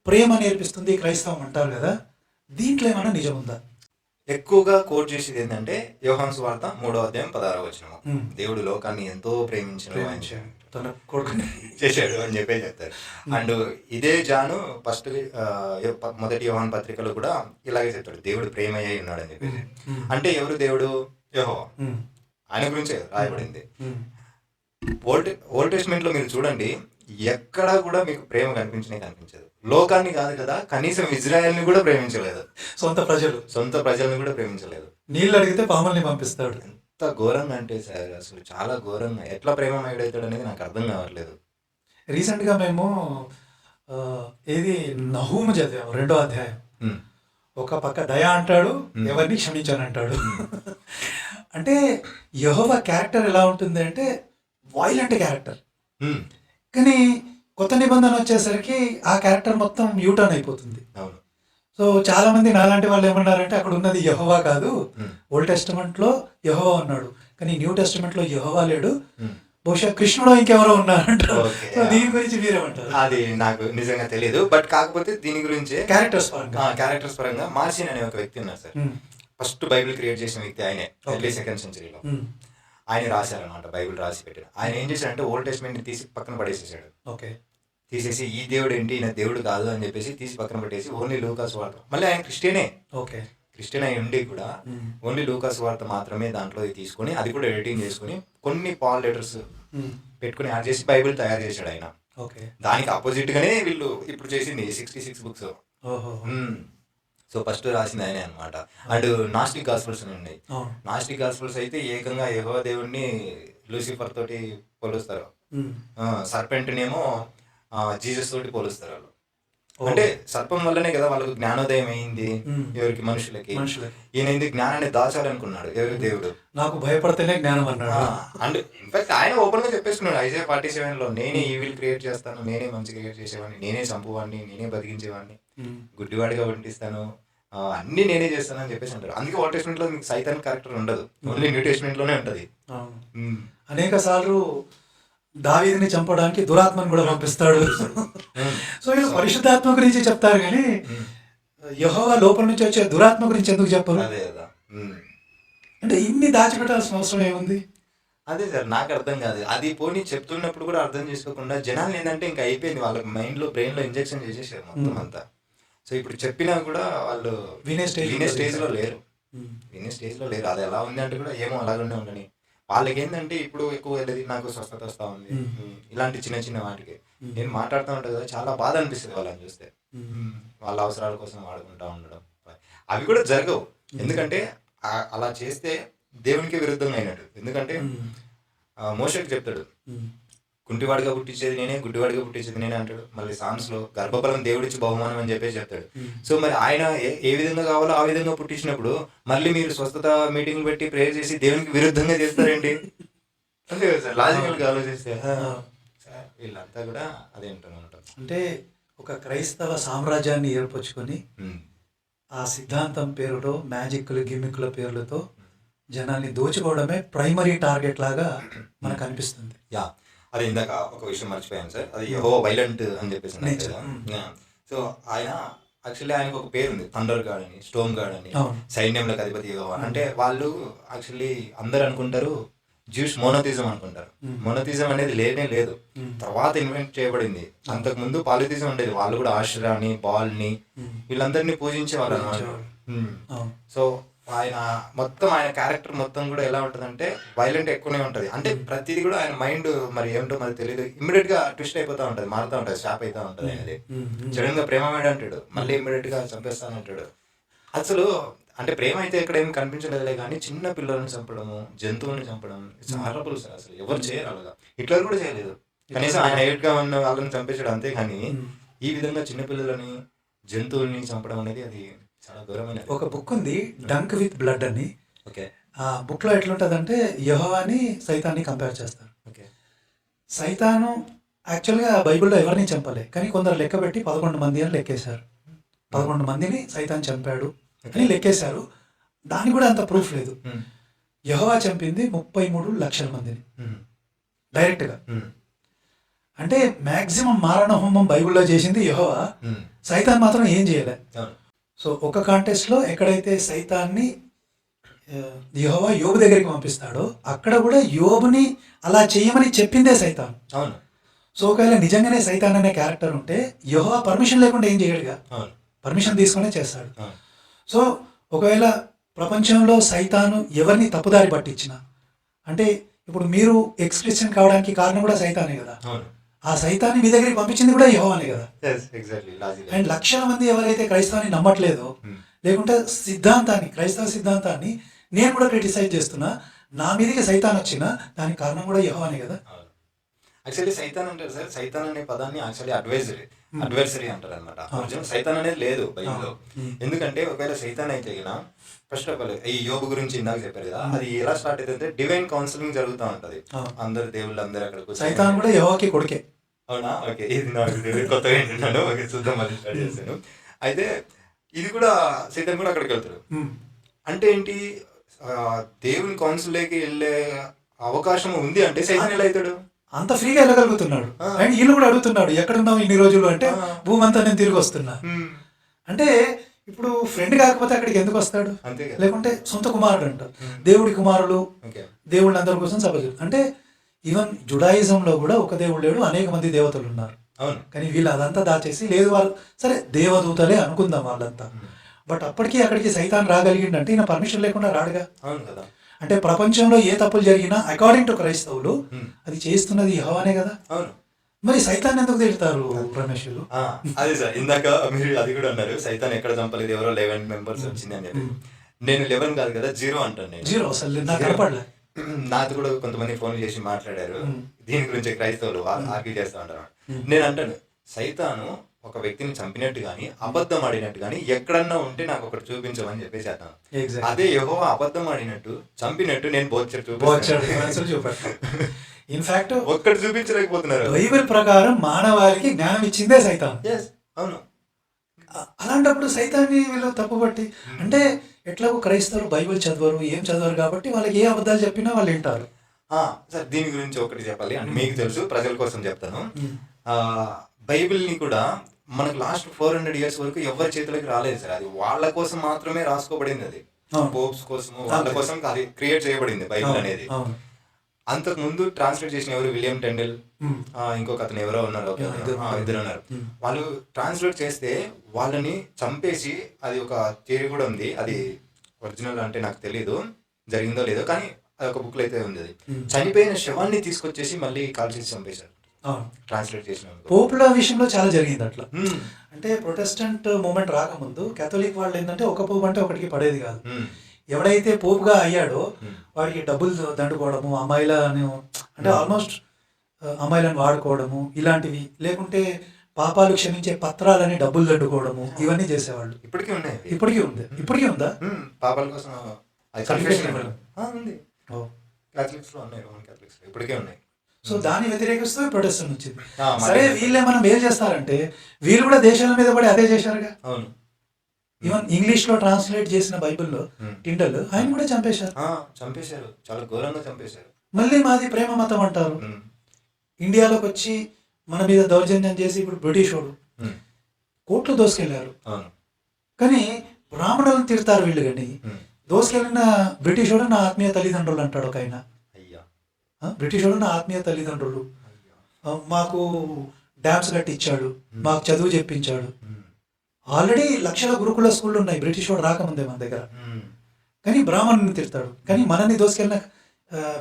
ప్రేమ నేర్పిస్తుంది క్రైస్తవం అంటారు కదా, దీంట్లో ఏమైనా నిజం ఉందా? ఎక్కువగా కోట్ చేసేది ఏంటంటే యోహాను సువార్త 3:16 దేవుడు లోకాన్ని ఎంతో ప్రేమించిన తన కొడుకుని చేశాడు అని చెప్పే చెప్తారు. అండ్ ఇదే జాను ఫస్ట్ మొదటి యోహాను పత్రికలో కూడా ఇలాగే చెప్తాడు, దేవుడు ప్రేమయ్య ఉన్నాడు అని చెప్పేసి. అంటే ఎవరు దేవుడు? యెహోవా, ఆయన గురించే రాయబడింది. ఓల్డ్ టెస్ట్మెంట్ లో మీరు చూడండి, ఎక్కడా కూడా మీకు ప్రేమ కనిపించదు. లోకాన్ని కాదు కదా, కనీసం ఇజ్రాయెల్ని కూడా ప్రేమించలేదు, సొంత ప్రజల్ని కూడా ప్రేమించలేదు. నీళ్ళు అడిగితే పాముల్ని పంపిస్తాడు. ఎంత ఘోరంగా అంటే సార్, అసలు చాలా ఘోరంగా. ఎట్లా ప్రేమమయుడవుతాడు అనేది నాకు అర్థం కావట్లేదు. రీసెంట్ గా మేము ఏది నహూము చదివాము 2వ అధ్యాయం. ఒక పక్క దయ అంటాడు, ఎవరిని క్షమించాను అంటాడు. అంటే యెహోవా క్యారెక్టర్ ఎలా ఉంటుంది అంటే వైలెంట్ క్యారెక్టర్, కానీ కొత్త నిబంధన వచ్చేసరికి ఆ క్యారెక్టర్ మొత్తం యూటర్న్ అయిపోతుంది. సో చాలా మంది నాలాంటి వాళ్ళు ఏమన్నారంటే అక్కడ ఉన్నది యెహోవా కాదు, ఓల్డ్ టెస్టిమెంట్ లో యెహోవా ఉన్నాడు కానీ న్యూ టెస్టిమెంట్ లో యెహోవా లేడు, బహుశా కృష్ణుడు ఇంకెవరో ఉన్నారంటారు. సో దీని గురించి మీరేమంటారు? అది నాకు నిజంగా తెలియదు, బట్ కాకపోతే దీని గురించి క్యారెక్టర్స్ పరంగా మార్సిన్ అనే ఒక వ్యక్తి ఉన్నారు సార్. ఫస్ట్ బైబిల్ క్రియేట్ చేసిన వ్యక్తి ఆయనే, ఎర్లీ 2nd centuryలో. ఆయన రాశారనమాట, బైబిల్ రాసి పెట్టారు. ఆయన ఏం చేశాడంటే ఓల్డ్ టెస్ట్మెంట్ తీసి పక్కన పడేసేసాడు. తీసేసి ఈ దేవుడు ఏంటి, ఈయన దేవుడు కాదు అని చెప్పేసి తీసి పక్కన పెట్టేసి ఓన్లీ లూకాస్ వార్త, మళ్ళీ ఆయన క్రిస్టియన్ అయి ఉండి కూడా ఓన్లీ లూకాస్ వార్త మాత్రమే దాంట్లో తీసుకొని, అది కూడా ఎడిటింగ్ చేసుకుని కొన్ని పాల్ లెటర్స్ పెట్టుకుని యాడ్ చేసి బైబిల్ తయారు చేశాడు ఆయన. దానికి అపోజిట్ గానే వీళ్ళు ఇప్పుడు చేసింది 66 books. సో ఫస్ట్ రాసింది ఆయనే అనమాట. అండ్ నాస్టిక్ గాస్పల్స్ ఉన్నాయి. నాస్టిక్ గాస్పల్స్ అయితే ఏకంగా యెహోవా దేవుడిని లూసిఫర్ తోటి పోలుస్తారు, సర్పెంట్నేమో జీసస్ తోటి పోలుస్తారు వాళ్ళు. అంటే సర్పం వల్లనే కదా వాళ్ళకు జ్ఞానోదయం అయింది, ఎవరికి మనుషులకి. ఈయన జ్ఞానాన్ని దాచాలనుకున్నాడు, ఎవరి దేవుడు నాకు భయపడితేనే జ్ఞానం అన్నాడు. అండ్ ఇన్ఫాక్ట్ ఆయన ఓపెన్ గా చెప్పేసుకున్నాడు Isaiah 47 నేనే ఈవిల్ క్రియేట్ చేస్తాను, నేనే మంచి క్రియేట్ చేసేవాడిని, నేనే చంపువాడిని, నేనే బతికించేవాడిని, గుడ్డివాడిగా వంటిస్తాను, అన్ని నేనే చేస్తాను అని చెప్పేసి అంటారు. అందుకే ఓల్డ్ టెస్ట్మెంట్ లో మీకు సైతాన్ క్యారెక్టర్ ఉండదు, ఓన్లీ న్యూ టెస్ట్మెంట్ లోనే ఉంటది. అనేక సార్లు దావీదుని చంపడానికి దురాత్మను కూడా పంపిస్తాడు. సో వీళ్ళు పరిశుద్ధాత్మ గురించి చెప్తారు కానీ యెహోవా లోపల నుంచి వచ్చే దురాత్మ గురించి ఎందుకు చెప్పరు? అంటే ఇన్ని దాచిపెట్టాల్సిన అవసరం ఏముంది? అదే సార్ నాకు అర్థం కాదు. అది పోనీ చెప్తున్నప్పుడు కూడా అర్థం చేసుకోకుండా జనాలు ఏంటంటే ఇంకా అయిపోయింది, వాళ్ళకి మైండ్ లో బ్రెయిన్ లో ఇంజెక్షన్ చేసేసారు మొత్తం అంతా. సో ఇప్పుడు చెప్పినా కూడా వాళ్ళు వినే స్టేజ్ లో లేరు. అది ఎలా ఉంది అంటే కూడా ఏమో అలాగనే ఉండని. వాళ్ళకి ఏంటంటే ఇప్పుడు ఎక్కువ వెళ్ళేది నాకు స్వస్థత వస్తా ఉంది, ఇలాంటి చిన్న చిన్న వాటికి నేను మాట్లాడుతూ ఉంటాను కదా, చాలా బాధ అనిపిస్తుంది వాళ్ళని చూస్తే. వాళ్ళ అవసరాల కోసం వాడుకుంటా ఉండడం అవి కూడా జరగవు. ఎందుకంటే అలా చేస్తే దేవునికి విరుద్ధంగా అయినట్టు. ఎందుకంటే మోషేకి చెప్తాడు, కుంటివాడిగా పుట్టించేది నేనే, గుడ్డివాడిగా పుట్టించేది నేనే అంటాడు. మళ్ళీ సాంగ్స్ లో గర్భఫలం దేవుడిచ్చి బహుమానం అని చెప్పేసి చెప్తాడు. సో మరి ఆయన ఏ విధంగా కావాలో ఆ విధంగా పుట్టించినప్పుడు మళ్ళీ మీరు స్వస్థత మీటింగ్ పెట్టి ప్రేయర్ చేసి దేవునికి విరుద్ధంగా చేస్తారేంటి? అంతే కదా సార్, లాజికల్ గా ఆలోచిస్తే వీళ్ళంతా కూడా అదే అంటారు. అంటే ఒక క్రైస్తవ సామ్రాజ్యాన్ని ఏర్పరచుకొని ఆ సిద్ధాంతం పేరుతో మ్యాజిక్లు గిమ్మిక్ల పేర్లతో జనాల్ని దోచుకోవడమే ప్రైమరీ టార్గెట్ లాగా మనకు అనిపిస్తుంది. అది ఇందాక ఒక విషయం మర్చిపోయాను సార్, అది యెహోవా వైలెంట్ అని చెప్పేసి. సో ఆయన యాక్చువల్లీ ఆయనకు ఒక పేరు ఉంది, థండర్ గాడ్ అని, స్టోమ్ గాడ్ అని, సైన్యంలోకి అధిపతి యెహోవా. అంటే వాళ్ళు యాక్చువల్లీ అందరు అనుకుంటారు జ్యూస్ మోనోథిజం అనుకుంటారు. మోనోథిజం అనేది లేనే లేదు, తర్వాత ఇన్వెంట్ చేయబడింది. అంతకు ముందు పాలిథిజం ఉండేది, వాళ్ళు కూడా ఆశ్రాని, బాల్ని వీళ్ళందరినీ పూజించేవాళ్ళు అన్నమాట. సో ఆయన మొత్తం ఆయన క్యారెక్టర్ మొత్తం కూడా ఎలా ఉంటుందంటే వైలెంట్ ఎక్కువనే ఉంటుంది. అంటే ప్రతిదీ కూడా ఆయన మైండ్ మరి ఏమిటో మరి తెలియదు, ఇమ్మీడియట్ గా ట్విస్ట్ అయిపోతా ఉంటుంది, మారుతూ ఉంటుంది, స్టాప్ అవుతా ఉంటుంది. అనేది సడన్ గా ప్రేమ మేడ అంటాడు, మళ్ళీ ఇమ్మీడియట్ గా చంపేస్తానంటాడు. అసలు అంటే ప్రేమ అయితే ఇక్కడ ఏం కనిపించలేదులే కానీ చిన్న పిల్లల్ని చంపడము, జంతువుల్ని చంపడం చాలా పులుసు. అసలు ఎవరు చేయరు అలాగా, హిట్లర్ కూడా చేయలేదు. కనీసం ఆయన హైట్ గా ఉన్న వాళ్ళని చంపేసాడు అంతే, కానీ ఈ విధంగా చిన్న పిల్లలని, జంతువుల్ని చంపడం అనేది అది చాలా దూరమైన. ఒక బుక్ ఉంది డంక్ విత్ బ్లడ్ అని. ఓకే. ఆ బుక్ లో ఎట్లుంటదంటే యెహోవాని సైతాన్ని కంపేర్ చేస్తారు. ఓకే. సైతాను యాక్చువల్గా బైబిల్లో ఎవరిని చంపలే, కానీ కొందరు లెక్క పెట్టి 11 మంది అని లెక్కేశారు. 11 మందిని సైతాన్ చంపాడు అని లెక్కేశారు. దానికి కూడా అంత ప్రూఫ్ లేదు. యెహోవా చంపింది 33 లక్షల మందిని డైరెక్ట్గా. అంటే మ్యాక్సిమం మారణ హోమం బైబిల్లో చేసింది యెహోవా, సైతాన్ మాత్రం ఏం చేయలే. సో ఒక కాంటెస్ట్ లో ఎక్కడైతే సైతాన్ని యెహోవా యోబు దగ్గరికి పంపిస్తాడో అక్కడ కూడా యోబుని అలా చేయమని చెప్పిందే సైతాన్. సో ఒకవేళ నిజంగానే సైతాన్ అనే క్యారెక్టర్ ఉంటే యెహోవా పర్మిషన్ లేకుండా ఏం చేయడుగా, పర్మిషన్ తీసుకునే చేస్తాడు. సో ఒకవేళ ప్రపంచంలో సైతాను ఎవరిని తప్పుదారి పట్టించిన, అంటే ఇప్పుడు మీరు ఎక్స్క్రిప్షన్ కావడానికి కారణం కూడా సైతానే కదా, ఆ సైతాన్ని మీ దగ్గరికి పంపించింది కూడా యెహోవానే కదా. అండ్ లక్షల మంది ఎవరైతే క్రైస్తవాన్ని నమ్మట్లేదో, లేకుంటే సిద్ధాంతాన్ని, క్రైస్తవ సిద్ధాంతాన్ని నేను కూడా క్రిటిసైజ్ చేస్తున్నా, నా మీదకి సైతాన్ వచ్చినా దానికి కారణం కూడా యెహోవానే కదా. యాక్చువల్లీ సైతాన్ అంటారు సార్, సైతాన్ అనే పదాన్ని యాక్చువల్లీ అడ్వర్సరీ అంటారు అనమాట. ఒరిజినల్ సైతాన్ అనేది లేదు బైబిల్లో. ఎందుకంటే ఒకవేళ సైతాన్ అయితే ఫస్ట్ ఆఫ్ ఆల్ ఈ యోబు గురించి ఇందాక చెప్పారు కదా, అది ఎలా స్టార్ట్ అవుతుంది, డివైన్ కౌన్సిలింగ్ జరుగుతూ ఉంటది. అందరు దేవుళ్ళు అందరు అక్కడ, సైతాన్ కూడా యెహోవాకి కొడుకే. అవునా? ఓకే, ఇది నాకు కొత్తగా ఏంటంటాను. ఓకే, చూద్దాం, అది స్టార్ట్ చేశాను. అయితే ఇది కూడా సైతాన్ కూడా అక్కడికి వెళ్తాడు. అంటే ఏంటి, దేవుని కౌన్సిల్లోకి వెళ్ళే అవకాశం ఉంది అంటే సైతాన్ ఎలా అవుతాడు? అంత ఫ్రీగా వెళ్ళగలుగుతున్నాడు. అండ్ వీళ్ళు కూడా అడుగుతున్నాడు, ఎక్కడున్నావు ఇన్ని రోజులు అంటే భూమి అంతా నేను తిరిగి వస్తున్నా. అంటే ఇప్పుడు ఫ్రెండ్ కాకపోతే అక్కడికి ఎందుకు వస్తాడు? లేకుంటే సొంత కుమారుడు అంట, దేవుడి కుమారులు, దేవుళ్ళ అందరి కోసం సభ. అంటే ఈవెన్ జుడాయిజంలో కూడా ఒక దేవుడు లేడు, అనేక మంది దేవతలు ఉన్నారు. కానీ వీళ్ళు అదంతా దాచేసి, లేదు వాళ్ళు సరే దేవదూతలే అనుకుందాం వాళ్ళంతా, బట్ అప్పటికీ అక్కడికి సైతాన్ రాగలిగిండంటే ఈయన పర్మిషన్ లేకుండా రాడుగా. అంటే ప్రపంచంలో ఏ తప్పులు జరిగినా అకార్డింగ్ టు క్రైస్తవులు అది చేస్తున్నది యెహోవానే కదా. మరి సైతాన్ ఎందుకు తిడతారు రమేష్లు? అదే సార్, ఇందాక మీరు అది కూడా అన్నారు, సైతాన్ ఎక్కడ చంపలేదు, ఎవరో 11 మెంబర్స్ వచ్చింది అని చెప్పి. నేను 11 కాదు కదా, 0 అంటాను నేను. 0 అసలు నాకు కనపడలే. నాతో కూడా కొంతమంది ఫోన్ చేసి మాట్లాడారు దీని గురించి, క్రైస్తవులు ఆర్గ్యూ చేస్తూ ఉంటారు. నేను అంటాను, సైతాను ఒక వ్యక్తిని చంపినట్టు గానీ, అబద్ధం ఆడినట్టు గానీ ఎక్కడన్నా ఉంటే నాకు ఒకటి చూపించమని చెప్పేసి అన్నాను. అదే యెహోవా అబద్ధం ఆడినట్టు, చంపినట్టు నేను చూపెట్టాను. ఇన్ఫాక్ట్ ఒక్కటి చూపించలేకపోతున్నారు. బైబిల్ ప్రకారం మానవాళికి జ్ఞానం ఇచ్చిందే సైతాన్. అవును. అలాంటప్పుడు సైతాన్ని వీళ్ళు తప్పుపట్టి, అంటే ఎట్లాగో క్రైస్తవులు బైబిల్ చదవరు, ఏం చదవరు కాబట్టి వాళ్ళకి ఏ అబద్ధాలు చెప్పినా వాళ్ళు వింటారు. సార్ దీని గురించి ఒకటి చెప్పాలి అంటే, మీకు తెలుసు, ప్రజల కోసం చెప్తాను. బైబిల్ని కూడా మనకు లాస్ట్ 400 years వరకు ఎవరి చేతులకి రాలేదు సార్. అది వాళ్ళ కోసం మాత్రమే రాసుకోబడింది. అది పోప్స్ కోసము, వాళ్ళ కోసం క్రియేట్ చేయబడింది బైబిల్ అనేది. అంతకు ముందు ట్రాన్స్లేట్ చేసిన ఎవరు, విలియం టెండల్, ఇంకొక అతను ఎవరో ఉన్నారు, ఇద్దరు ఉన్నారు. వాళ్ళు ట్రాన్స్లేట్ చేస్తే వాళ్ళని చంపేసి, అది ఒక థియరీ కూడా ఉంది, అది ఒరిజినల్ అంటే నాకు తెలియదు, జరిగిందో లేదో, కానీ అది ఒక బుక్ లో అయితే ఉంది. అది చనిపోయిన శవాన్ని తీసుకొచ్చేసి మళ్ళీ కాల్చేసి చంపేశారు ట్రాన్స్లేట్ చేసిన. పోపుల విషయంలో చాలా జరిగింది అట్లా. అంటే ప్రొటెస్టెంట్ మూమెంట్ రాకముందు కేథలిక్ వాళ్ళు ఏంటంటే ఒక పోపు అంటే ఒకటికి పడేది కాదు. ఎవడైతే పోపుగా అయ్యాడో వాడికి డబ్బులు దండుకోవడము, అమ్మాయిలను అంటే ఆల్మోస్ట్ అమ్మాయిలను వాడుకోవడము ఇలాంటివి, లేకుంటే పాపాలు క్షమించే పత్రాలని డబ్బులు దండుకోవడము, ఇవన్నీ చేసేవాళ్ళు. ఇప్పటికీ ఉన్నాయి. ఇప్పటికీ ఉందా? పాపాల కోసం ఇప్పటికే ఉన్నాయి. సో దాన్ని వ్యతిరేకిస్తూ ప్రొటెస్టెంట్ వచ్చింది. సరే, వీళ్ళేమన్నా మేలు చేస్తారంటే వీళ్ళు కూడా దేశాల మీద పడి అదే చేశారుగా. అవును. ఈవెన్ ఇంగ్లీష్ లో ట్రాన్స్లేట్ చేసిన బైబిల్లో టిండల్ ఆయన కూడా చంపేశారు, చాలా ఘోరంగా చంపేశారు. మళ్ళీ మాది ప్రేమ మతం అంటారు. ఇండియాలోకి వచ్చి మన మీద దౌర్జన్యం చేసి ఇప్పుడు బ్రిటిష్ వాడు కోట్లు దోసుకెళ్లారు. కానీ బ్రాహ్మణులను తిడతారు వీళ్ళు, కానీ దోసుకెళ్ళిన బ్రిటిష్ వాడు నా ఆత్మీయ తల్లిదండ్రులు అంటాడు ఒక ఆయన. బ్రిటిష్ వాడు నా ఆత్మీయ తల్లిదండ్రులు, మాకు డ్యామ్స్ కట్టించాడు, మాకు చదువు చెప్పించాడు. ఆల్రెడీ లక్షల గురుకుల స్కూళ్ళు ఉన్నాయి బ్రిటిష్ వాడు రాకముందే మన దగ్గర. కానీ బ్రాహ్మణుని తిడతాడు, కానీ మనల్ని దోసుకెళ్ళిన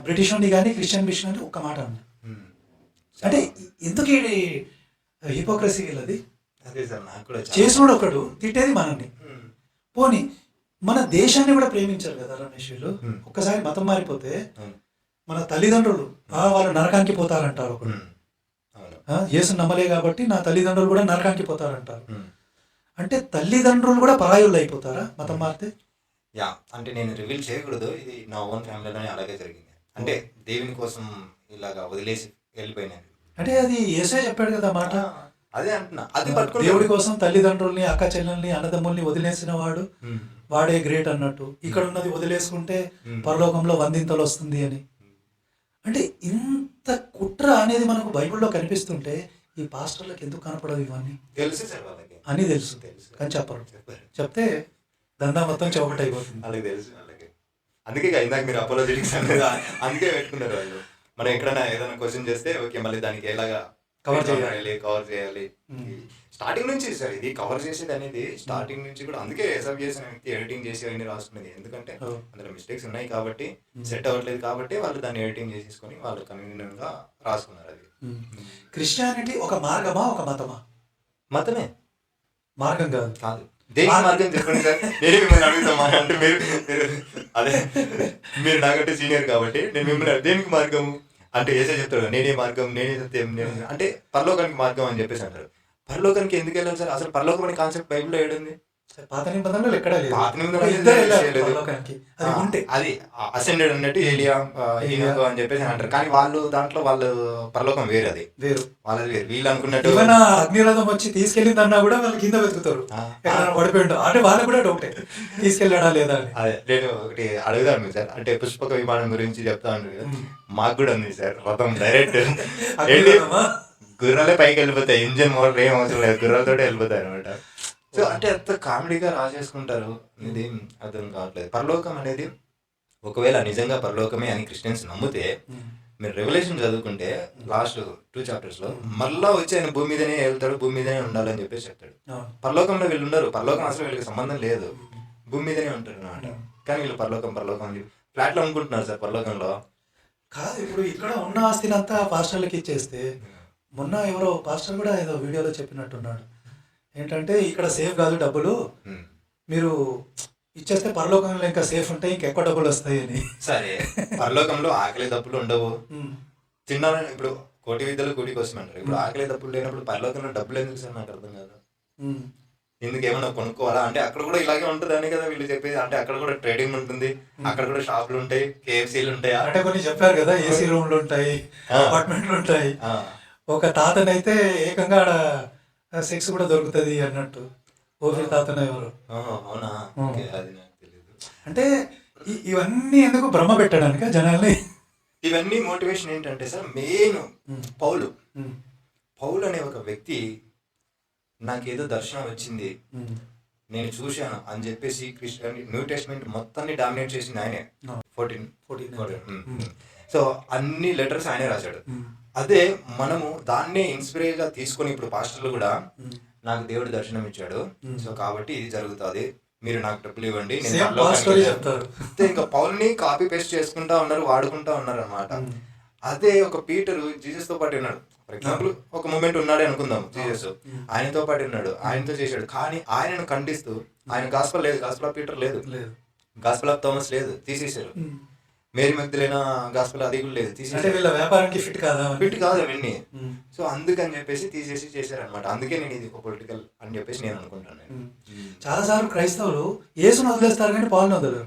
బ్రిటిష్ నుండి కానీ క్రిస్టియన్ మిషన్ అని ఒక్క మాట అన్నాడు. అంటే ఎందుకు ఈ హిపోక్రసీ వీళ్ళది? చేసినోడు ఒకడు, తిట్టేది మనల్ని. పోనీ మన దేశాన్ని కూడా ప్రేమించారు కదా రమేష్ వీళ్ళు. ఒక్కసారి మతం మారిపోతే మన తల్లిదండ్రులు వాళ్ళు నరకానికి పోతారంటారు. ఒకడు యేసు నమ్మలే కాబట్టి నా తల్లిదండ్రులు కూడా నరకానికి పోతారంటారు. అంటే తల్లిదండ్రులు కూడా పరాయుళ్ళు అయిపోతారా మతం మారితే? యా, అంటే నేను రివీల్ చేయకూడదు, ఇది నా ఓన్ ఫ్యామిలీలోనే అలాగే జరిగింది. అంటే దేవుని కోసం ఇలాగా వదిలేసి వెళ్ళిపోయినాను. అంటే అది యేసే చెప్పాడు కదా మాట. అదే అంటున్నా, అది పట్టుకుని దేవుడి కోసం తల్లిదండ్రుల్ని అక్క చెల్లెల్ని అన్నదమ్ముల్ని వదిలేసిన వాడు వాడే గ్రేట్ అన్నట్టు. ఇక్కడ ఉన్నది వదిలేసుకుంటే పరలోకంలో వందింతలు వస్తుంది అని. అంటే ఇంత కుట్ర అనేది మనకు బైబిల్లో కనిపిస్తుంటే ఈ పాస్టర్లకు ఎందుకు కనపడదు? ఇవన్నీ తెలుసు సార్ వాళ్ళకి, అని తెలుసు కానీ చెప్పరు. చెప్తే దందా మొత్తం చౌకట్ అయిపోతుంది. వాళ్ళకి తెలుసు వాళ్ళకి. అందుకే ఇందాక మీరు అపోలోజెటిక్స్ అనేది అందుకే పెట్టుకున్నారు వాళ్ళు. మనం ఎక్కడైనా ఏదైనా క్వశ్చన్ చేస్తే ఓకే మళ్ళీ దానికి ఎలాగా కవర్ చేయాలి. స్టార్టింగ్ నుంచి సార్ ఇది కవర్ చేసేది అనేది స్టార్టింగ్ నుంచి కూడా. అందుకే ఎసబ్ చేసిన వ్యక్తి ఎడిటింగ్ చేసి అవన్నీ రాసుకునేది. ఎందుకంటే అందులో మిస్టేక్స్ ఉన్నాయి కాబట్టి, సెట్ అవ్వట్లేదు కాబట్టి వాళ్ళు దాన్ని ఎడిటింగ్ చేసేసుకొని వాళ్ళు కన్వీనియంట్ గా రాసుకున్నారు. అది క్రిస్టియానిటీ ఒక మార్గమా ఒక మతమా? మతమే, మార్గం కాదు. దేనికి మార్గం చెప్పండి సార్. నేను మిమ్మల్ని అడుగుతామా అంటే మీరు అదే మీరు నాకంటే సీనియర్ కాబట్టి నేను మిమ్మల్ని దేనికి మార్గము అంటే ఏసే చెప్తాడు నేనే మార్గం, నేనే సత్యం, అంటే పరలోకానికి మార్గం అని చెప్పేసి అంటారు. పరలోకానికి ఎందుకు వెళ్ళాలి సార్? అసలు పరలోకం అనే కాన్సెప్ట్ బైబిల్లో ఏడుంది? పాత నిబంధనలు ఎక్కడ లేదు. పాత అది అసెండెడ్ అన్నట్టు ఏలియా ఈనోకు అని చెప్పేసి అంటారు. కానీ వాళ్ళు దాంట్లో వాళ్ళు పరలోకం వేరు, అది వేరు, వాళ్ళది వేరు. వీళ్ళు అనుకున్నట్టు అగ్నిరథం వచ్చి తీసుకెళ్ళిందన్నా కూడా వాళ్ళు కింద వెతుకుతారు, పడిపోయిండు అంటే వాళ్ళకు కూడా డౌటే తీసుకెళ్ళాడా లేదా అని. అదే నేను ఒకటి అడుగుదాను సార్, అంటే పుష్పక విమానం గురించి చెప్తా ఉంటారు కదా, మాకు కూడా ఉంది సార్ రథం. డైరెక్ట్ గుర్రాలే పైకి వెళ్ళిపోతాయి, ఇంజన్ మోటార్ ఏం అవసరం లేదు, గుర్రాలతోటే వెళ్ళిపోతాయి అనమాట. సో అంటే అంత కామెడీగా రాసేసుకుంటారు, ఇది అర్థం కావట్లేదు. పరలోకం అనేది ఒకవేళ నిజంగా పరలోకమే అని క్రిస్టియన్స్ నమ్మితే మీరు రెవల్యూషన్ చదువుకుంటే లాస్ట్ 2 chapters లో మళ్ళా వచ్చి ఆయన భూమి మీదనే వెళ్తాడు, భూమి మీదనే ఉండాలని చెప్పేసి చెప్తాడు. పరలోకంలో వీళ్ళు ఉండరు, పరలోకం అసలు వీళ్ళకి సంబంధం లేదు, భూమి మీదనే ఉంటారు అనమాట. కానీ వీళ్ళు పరలోకం ఫ్లాట్లో అనుకుంటున్నారు సార్. పరలోకంలో కాదు. ఇప్పుడు ఇక్కడ ఉన్న ఆస్తిని అంతా పాస్టర్లకి ఇచ్చేస్తే, మొన్న ఎవరో పాస్టర్ కూడా ఏదో వీడియోలో చెప్పినట్టున్నాడు ఏంటంటే ఇక్కడ సేఫ్ కాదు డబ్బులు, మీరు ఇచ్చేస్తే పరలోకంలో ఇంకా సేఫ్ ఉంటాయి, ఇంకెక్కువ డబ్బులు వస్తాయి అని. సరే పరలోకంలో ఆకలి దప్పులు ఉండవు, తిన్నాను. ఇప్పుడు కోటి విద్యలు కూటి కోసం అంటారు. ఇప్పుడు ఆకలి దప్పులు లేనప్పుడు పరలోకంలో డబ్బులు ఎందుకు సార్? నాకు అర్థం కాదు. ఎందుకు ఏమన్నా కొనుక్కోవాలా అంటే అక్కడ కూడా ఇలాగే ఉంటుంది అని కదా వీళ్ళు చెప్పేది. అంటే అక్కడ కూడా ట్రేడింగ్ ఉంటుంది, అక్కడ కూడా షాపులు ఉంటాయి, KFCలు ఉంటాయి. అంటే కొన్ని చెప్పారు కదా, ఏసీ రూమ్లు ఉంటాయి, అపార్ట్మెంట్లు ఉంటాయి. ఒక తాతనైతే ఏకంగా ఆడ సెక్స్ కూడా దొరుకుతుంది అన్నట్టు, ఓఫీర్ తాతన ఎవరు. అవునా? అది నాకు తెలియదు. అంటే ఇవన్నీ ఎందుకు భ్రమ పెట్టడానికి జనాల్ని? ఇవన్నీ మోటివేషన్ ఏంటంటే సార్, మెయిన్ పౌలు అనే ఒక వ్యక్తి నాకేదో దర్శనం వచ్చింది, నేను చూశాను అని చెప్పేసి క్రిస్టియన్ న్యూ టెస్ట్మెంట్ మొత్తాన్ని డామినేట్ చేసింది ఆయనే. 14 సో అన్ని లెటర్స్ ఆయనే రాశాడు. అదే మనము దాన్నే ఇన్స్పిరేషన్ గా తీసుకొని ఇప్పుడు పాస్టర్లు కూడా నాకు దేవుడు దర్శనం ఇచ్చాడు, సో కాబట్టి ఇది జరుగుతుంది, మీరు నాకు డబ్బులు ఇవ్వండి, ఇంకా పౌల్ని కాపీ పేస్ట్ చేసుకుంటా ఉన్నారు, వాడుకుంటా ఉన్నారు అనమాట. అదే ఒక పీటరు జీసస్ తో పాటు ఉన్నాడు. ఫర్ ఎగ్జాంపుల్ ఒక మూమెంట్ ఉన్నాడే అనుకుందాం, జీసస్ ఆయనతో పాటు ఉన్నాడు, ఆయనతో చేశాడు. కానీ ఆయనను ఖండిస్తూ ఆయన గాస్పల్ లేదు, గాస్పల్ ఆఫ్ పీటర్ లేదు, గాస్పల్ ఆఫ్ థామస్ లేదు, తీసేశారు. మేరీ మగ్దలేనా గాస్పల్ అది కూడా లేదు, తీసేసి వీళ్ళ వ్యాపారానికి ఫిట్ కాదు అవన్నీ. సో అందుకని చెప్పేసి తీసేసి చేశారనమాట. అందుకే నేను ఇది ఒక పొలిటికల్ అని చెప్పేసి నేను అనుకుంటాను. చాలా సార్లు క్రైస్తవులు యేసును వదిలేస్తారు కానీ పౌలుని వదలరు.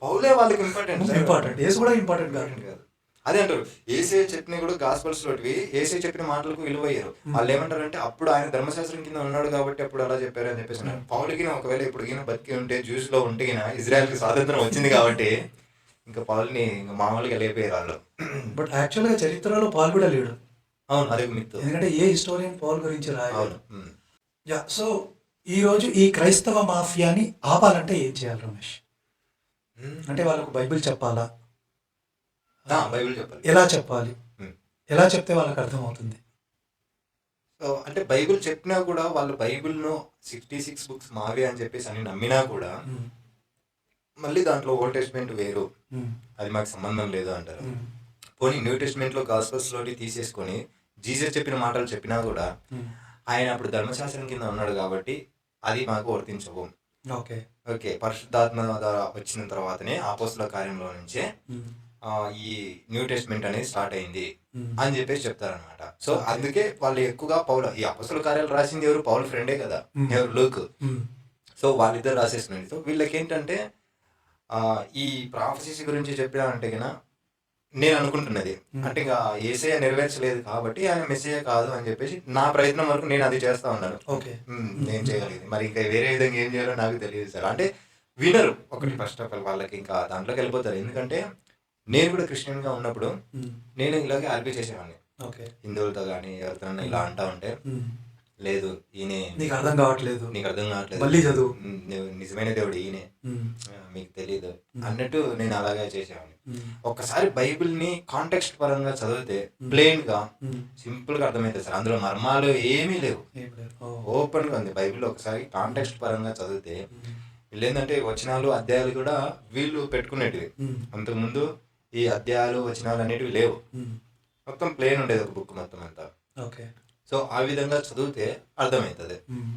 పౌలే వాళ్ళకి ఇంపార్టెంట్, యేసు కూడా ఇంపార్టెంట్ కాదు. అదే అంటారు, ఏసే చెప్పిన కూడా గాస్పల్స్ లోటివి ఏసే చెప్పిన మాటలకు విలువయ్యారు. వాళ్ళు ఏమంటారంటే అప్పుడు ఆయన ధర్మశాస్త్రం కింద ఉన్నాడు కాబట్టి అప్పుడు అలా చెప్పారు అని చెప్పేసి. పౌలుకి ఒకవేళ ఇప్పుడు బతికి ఉంటే, జ్యూస్ లో ఉంటే ఇజ్రాయెల్ కి స్వాతంత్రం వచ్చింది కాబట్టి ఇంకా పౌల్ని ఇంకా మామూలుగా లేపోయారు వాళ్ళు. బట్ యాక్చువల్ గా చరిత్రలో పాల్ కూడా లేడు. అవును, అదే మిత్. ఎందుకంటే ఏ హిస్టోరియన్ పాల్ గురించి రాయాలి. సో ఈ రోజు ఈ క్రైస్తవ మాఫియాని ఆపాలంటే ఏం చేయాలి రమేష్? అంటే వాళ్ళకు బైబిల్ చెప్పాలా, బైబిల్ చెప్పాలి. ఎలా చెప్పాలి, ఉమ్. ఎలా చెప్తే వాళ్ళకి అర్థమవుతుంది? సో అంటే బైబిల్ చెప్పినా కూడా వాళ్ళు బైబిల్ను 66 బుక్స్ మావి అని చెప్పేసి అని నమ్మినా కూడా ఉమ్, మళ్ళీ దాంట్లో ఓల్డ్ టెస్ట్మెంట్ వేరు, ఉమ్, అది మాకు సంబంధం లేదు అంటారు. ఉమ్, పోనీ న్యూ టెస్ట్మెంట్లో గాస్పల్స్లోని తీసేసుకొని జీసస్ చెప్పిన మాటలు చెప్పినా కూడా ఉమ్. ఆయన అప్పుడు ధర్మశాస్త్రం కింద ఉన్నాడు కాబట్టి అది మాకు వర్తించవు. ఓకే. ఓకే, పరిశుద్ధాత్మ ద్వారా వచ్చిన తర్వాతనే అపోస్తల కార్యంలో నుంచే ఉమ్, ఈ న్యూ టెస్ట్మెంట్ అనేది స్టార్ట్ అయింది ఉమ్, అని చెప్పేసి చెప్తారనమాట. సో అందుకే వాళ్ళు ఎక్కువగా ఈ అపోస్తల కార్యాలు రాసింది ఎవరు? పౌలు ఫ్రెండే కదా, ఎవరు? లూక్. ఉమ్, సో వాళ్ళిద్దరు రాసేస్తున్నారు. సో వీళ్ళకి ఏంటంటే ఈ ప్రాఫెసీస్ గురించి చెప్పారంటే కన్నా నేను అనుకుంటున్నది అంటే ఇంకా యేసయ్య నెరవేర్చలేదు కాబట్టి ఆయన మెస్సయ్య కాదు అని చెప్పేసి నా ప్రయత్నం వరకు నేను అది చేస్తా ఉన్నాను. ఓకే. నేను చేయగలిగింది మరి ఇంకా వేరే విధంగా ఏం చేయాలో నాకు తెలియదు సార్. అంటే వినరు ఒకటి, ఫస్ట్ ఆఫ్ ఆల్ వాళ్ళకి ఇంకా దాంట్లోకి వెళ్ళిపోతారు. ఎందుకంటే నేను కూడా క్రిస్టియన్గా ఉన్నప్పుడు ఉమ్, నేను ఇలాగే ఆర్గ్యూ చేసేవాడిని ఓకే. హిందువులతో కానీ ఎవరితో ఇలా అంటా ఉంటే, ఉమ్, లేదు ఈయనే నీకు అర్థం కావట్లేదు, నీకు అర్థం కావట్లేదు, మళ్ళీ చదువు, నిజమైన దేవుడు ఈయనే, ఉమ్, మీకు తెలియదు అన్నట్టు నేను అలాగే చేసేవాడిని. ఉమ్, ఒక్కసారి బైబిల్ని కాంటెక్స్ట్ పరంగా చదివితే ప్లెయిన్ గా ఉమ్, సింపుల్ గా అర్థమవుతుంది సార్. అందులో మర్మాలు ఏమీ లేవు, ఏం లేదు. ఓ, ఓపెన్ గా ఉంది బైబిల్. ఒకసారి కాంటెక్స్ట్ పరంగా చదివితే ఉమ్, వీళ్ళు ఏంటంటే వచనాలు అధ్యాయాలు కూడా వీళ్ళు పెట్టుకునేటివి. ఉమ్, అంతకుముందు ఈ అధ్యాయాలు వచనాలు అనేటివి లేవు, ఉమ్, మొత్తం ప్లేన్ ఉండేది ఒక బుక్ మొత్తం అంతా. ఓకే. సో ఆ విధంగా చదివితే అర్థమవుతుంది. ఉమ్,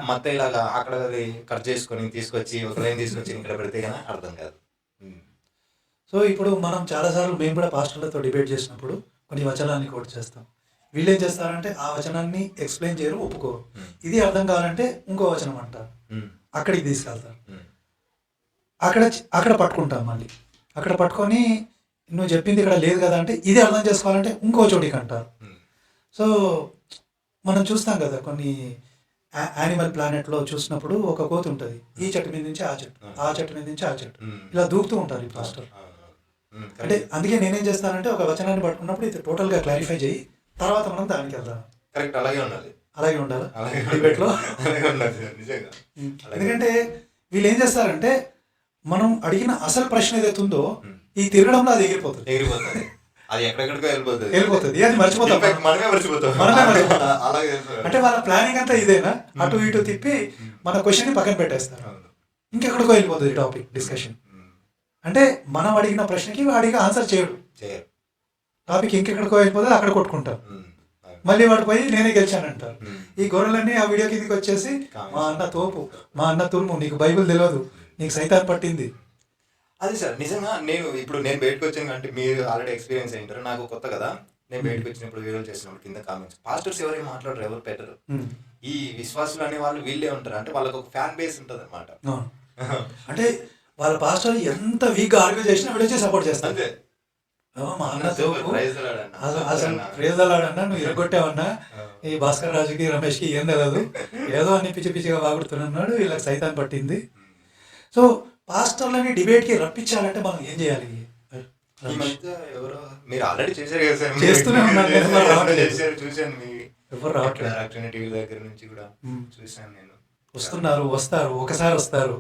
మొత్తం ఇలాగా అక్కడ కట్ చేసుకొని తీసుకొచ్చి ఒక లైన్ తీసుకొచ్చి ఇక్కడ పెడితే కానీ అర్థం కాదు. సో ఇప్పుడు మనం చాలాసార్లు మేము కూడా పాస్టర్లతో డిబేట్ చేసినప్పుడు కొన్ని వచనాన్ని కోట్ చేస్తాం. వీళ్ళు ఏం చేస్తారంటే ఆ వచనాన్ని ఎక్స్ప్లెయిన్ చేయరు, ఒప్పుకోరు. ఇది అర్థం కావాలంటే ఇంకో వచనం అంటారు, అక్కడికి తీసుకెళ్తారు. అక్కడ పట్టుకుంటాం, మళ్ళీ అక్కడ పట్టుకొని నువ్వు చెప్పింది ఇక్కడ లేదు కదా అంటే ఇది అర్థం చేసుకోవాలంటే ఇంకో చోటికి అంటారు. సో మనం చూస్తాం కదా కొన్ని యానిమల్ ప్లానెట్లో చూసినప్పుడు ఒక కోతి ఉంటుంది, ఈ చెట్టు మీద నుంచి ఆ చెట్టు, ఆ చెట్టు మీద నుంచి ఆ చెట్టు, ఇలా దూకుతూ ఉంటారు ఈ పాస్టర్. అంటే అందుకే నేనేం చేస్తానంటే ఒక వచనాన్ని పట్టుకున్నప్పుడు ఇది టోటల్గా క్లారిఫై చేయి, తర్వాత మనం దానికి వెళ్దాం. కరెక్ట్, అలాగే ఉండాలి, అలాగే ఉండాలి డిబేట్లో. ఎందుకంటే వీళ్ళు ఏం చేస్తారంటే మనం అడిగిన అసలు ప్రశ్న ఏదైతే ఉందో ఈ తిరగడంలో అది ఎగిరిపోతుంది, అది ఎక్కడెక్కడికో వెళ్ళిపోతుంది, అది మర్చిపోతాం, మనమే మర్చిపోతాం. అంటే వాళ్ళ ప్లానింగ్ అంతా ఇదేనా, అటు ఇటు తిప్పి మన క్వశ్చన్ పక్కన పెట్టేస్తారు, ఇంకెక్కడికో వెళ్ళిపోతుంది టాపిక్ డిస్కషన్. అంటే మనం అడిగిన ప్రశ్నకి వాడికి ఆన్సర్ చేయడు, టాపిక్ ఇంకెక్కడికో వెళ్ళిపోతుంది, అక్కడ కొట్టుకుంటారు. మళ్ళీ వాడు పోయి నేనే గెలిచానంటారు. ఈ గొర్రెలన్నీ ఆ వీడియో కిందకి వచ్చేసి మా అన్న తోపు, మా అన్న తురుము, నీకు బైబిల్ తెలియదు, నీకు సైతాన్ పట్టింది. అది సార్ నిజంగా నేను బయటకు వచ్చాను అంటే మీరు ఆల్రెడీ ఎక్స్పీరియన్స్ అయింటారు, నాకు కొత్త కదా. నేను బయటకు వచ్చినప్పుడు వీడియోలు చేసినప్పుడు కింద కామెంట్స్ పాస్టర్స్ ఎవరేం మాట్లాడరు, ఎవరు పెట్టరు. ఈ విశ్వాసులు అనే వాళ్ళు వీళ్ళే ఉంటారు, అంటే వాళ్ళకి ఒక ఫ్యాన్ బేస్ ఉంటుంది అనమాట. అంటే వాళ్ళ పాస్టర్ ఎంత వీక్ ఆర్గ్యూ చేసినా వీడియో సపోర్ట్ చేస్తారు. అంతే, మా అన్న తోపు, అసలు ప్రేజలాడన్నా నువ్వు ఇరగొట్టావన్నా, ఈ భాస్కర్ రాజుకి రమేష్కి ఏం తెలియదు, ఏదో అన్ని పిచ్చి పిచ్చిగా వాగుడుతున్నాడు, వీళ్ళకి సైతాన్ పట్టింది. సో పాస్టర్లని డిబేట్కి రప్పించాలంటే మనం ఏం చేయాలి? ఈ మధ్య ఎవరో మీరు ఆల్రెడీ చేశారు కదా సార్, చేస్తూనే ఉన్నాను, చేశారు, చూశాను. మీ ఎవరు రావట్లేదు, టీవీ దగ్గర నుంచి కూడా చూశాను నేను. వస్తున్నారు, వస్తారు, ఒకసారి వస్తారు.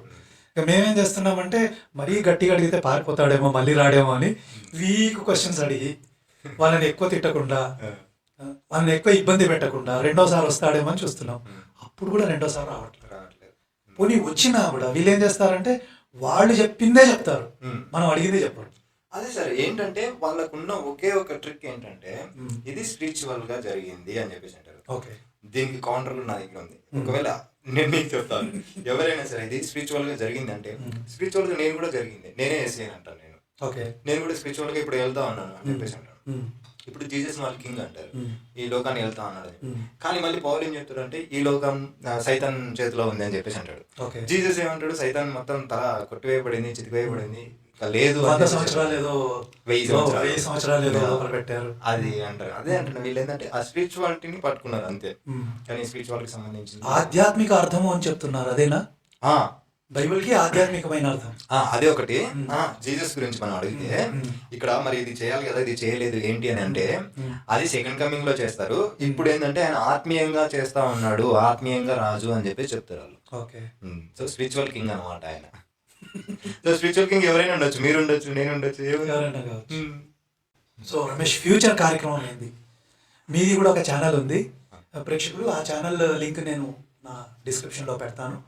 ఇక మేమేం చేస్తున్నామంటే మరీ గట్టిగా అడిగితే పారిపోతాడేమో, మళ్ళీ రాడేమో అని వీక్ క్వశ్చన్స్ అడిగి వాళ్ళని ఎక్కువ తిట్టకుండా, వాళ్ళని ఎక్కువ ఇబ్బంది పెట్టకుండా రెండోసారి వస్తాడేమో అని చూస్తున్నాం. అప్పుడు కూడా రెండోసారి రావట్లేదు. పోనీ వచ్చినా కూడా వీళ్ళు ఏం చేస్తారంటే వాళ్ళు చెప్పిందే చెప్తారు, మనం అడిగిందే చెప్పరు. అదే సార్, ఏంటంటే వాళ్ళకున్న ఒకే ఒక ట్రిక్ ఏంటంటే ఇది స్పిరిచువల్ గా జరిగింది అని చెప్పేసి అంటారు. ఓకే, దీనికి కౌంటర్లు నా దగ్గర ఉంది. ఒకవేళ నేను మీకు చెప్తాను, ఎవరైనా సరే ఇది స్పిరిచువల్ గా జరిగింది అంటే స్పిరిచువల్ గా నేను కూడా జరిగింది, నేనే ఎస్ఐ అంటాను. నేను కూడా స్పిరిచువల్ గా ఇప్పుడు వెళ్తా ఉన్నాను అని చెప్పేసి అంటాను. ఇప్పుడు జీసస్ వాళ్ళ కింగ్ అంటారు, ఈ లోకాన్ని వెళ్తా అన్నాడు. కానీ మళ్ళీ పౌలు ఏం చెప్తాడు అంటే ఈ లోకం సైతాన్ చేతిలో ఉంది అని చెప్పేసి అంటాడు. జీసస్ ఏమంటాడు, సైతాన్ మొత్తం తల కొట్టివేయబడింది, చితికివేయబడింది, లేదు 1000 సంవత్సరాలు ఏదో 1000 సంవత్సరాలు ఏదో పెట్టారు అది అంటారు. అదే అంటున్నా, వీళ్ళు ఏంటంటే ఆ స్పిరిచువాలిటీని పట్టుకున్నారు అంతే, కానీ స్పిరిచువాలిటీకి సంబంధించిన ఆధ్యాత్మిక అర్థము అని చెప్తున్నారు. అదేనా బైబిల్ కి ఆధ్యాత్మికమైన అర్థం? అదే ఒకటి. జీసస్ గురించి మనం అడిగితే ఇక్కడ మరి ఇది చేయాలి కదా, ఇది చేయలేదు ఏంటి అని అంటే అది సెకండ్ కమింగ్ లో చేస్తారు. ఇప్పుడు ఏంటంటే ఆయన ఆత్మీయంగా చేస్తా ఉన్నాడు, ఆత్మీయంగా రాజు అని చెప్పి చెప్తారు వాళ్ళు. ఓకే, సో స్పిరిచువల్ కింగ్ అనమాట ఆయన. సో స్పిరిచువల్ కింగ్ ఎవరైనా ఉండొచ్చు, మీరు ఉండొచ్చు, నేను ఉండొచ్చు, ఎవరైనా కావచ్చు. సో రమేష్ ఫ్యూచర్ కార్యక్రమం ఏంది? మీది కూడా ఒక ఛానల్ ఉంది ప్రేక్షకులు, ఆ ఛానల్ లింక్ నేను నా డిస్క్రిప్షన్లో పెడతాను.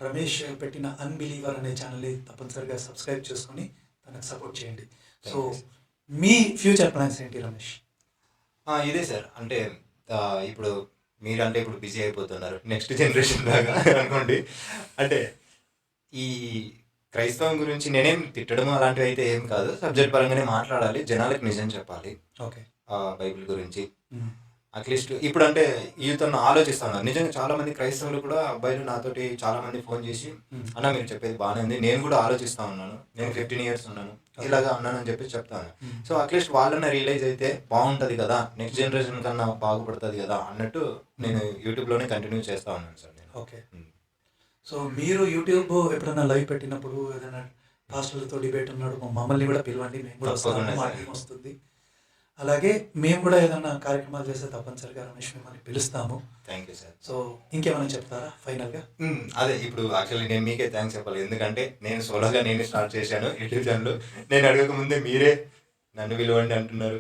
రమేష్ పెట్టిన అన్బిలీవర్ అనే ఛానల్ని తప్పనిసరిగా సబ్స్క్రైబ్ చేసుకొని తనకు సపోర్ట్ చేయండి. సో మీ ఫ్యూచర్ ప్లాన్స్ ఏంటి రమేష్? ఇదే సార్, అంటే ఇప్పుడు మీరంటే ఇప్పుడు బిజీ అయిపోతున్నారు, నెక్స్ట్ జనరేషన్ లాగా అనుకోండి. అంటే ఈ క్రైస్తవం గురించి నేనేం తిట్టడం అలాంటివి అయితే ఏం కాదు, సబ్జెక్ట్ పరంగానే మాట్లాడాలి, జనాలకు నిజం చెప్పాలి. ఓకే, బైబిల్ గురించి అట్లీస్ట్ ఇప్పుడు అంటే యూత్ను ఆలోచిస్తాను. నిజంగా చాలా మంది క్రైస్తవులు కూడా అబ్బాయిలు నాతోటి చాలా మంది ఫోన్ చేసి అన్న మీరు చెప్పేది బాగానే ఉంది, నేను కూడా ఆలోచిస్తా ఉన్నాను, నేను 15 years ఉన్నాను, ఇలాగా ఉన్నాను అని చెప్పి చెప్తాను. సో అట్లీస్ట్ వాళ్ళని రియలైజ్ అయితే బాగుంటుంది కదా, నెక్స్ట్ జనరేషన్ కన్నా బాగుపడుతుంది కదా అన్నట్టు నేను యూట్యూబ్లోనే కంటిన్యూ చేస్తా ఉన్నాను సార్ నేను. ఓకే, సో మీరు యూట్యూబ్ ఎప్పుడైనా లైవ్ పెట్టినప్పుడు ఏదైనా పాస్టర్లతో డిబేట్ ఉన్నాడు మమ్మల్ని కూడా పిలవండి, మేము కూడా వస్తాము, మా టీం వస్తుంది. అలాగే మేము కూడా ఏదైనా కార్యక్రమాలు చేస్తే తప్పనిసరిగా రమేష్ మిమ్మల్ని పిలుస్తాము. Thank you sir. సో ఇంకేమైనా చెప్తారా ఫైనల్గా? అదే ఇప్పుడు యాక్చువల్లీ నేను మీకే థ్యాంక్స్ చెప్పాలి, ఎందుకంటే నేను సోలోగా నేనే స్టార్ట్ చేశాను యూట్యూబ్ ఛానల్. నేను అడగక ముందే మీరే నన్ను పిలవండి అంటున్నారు,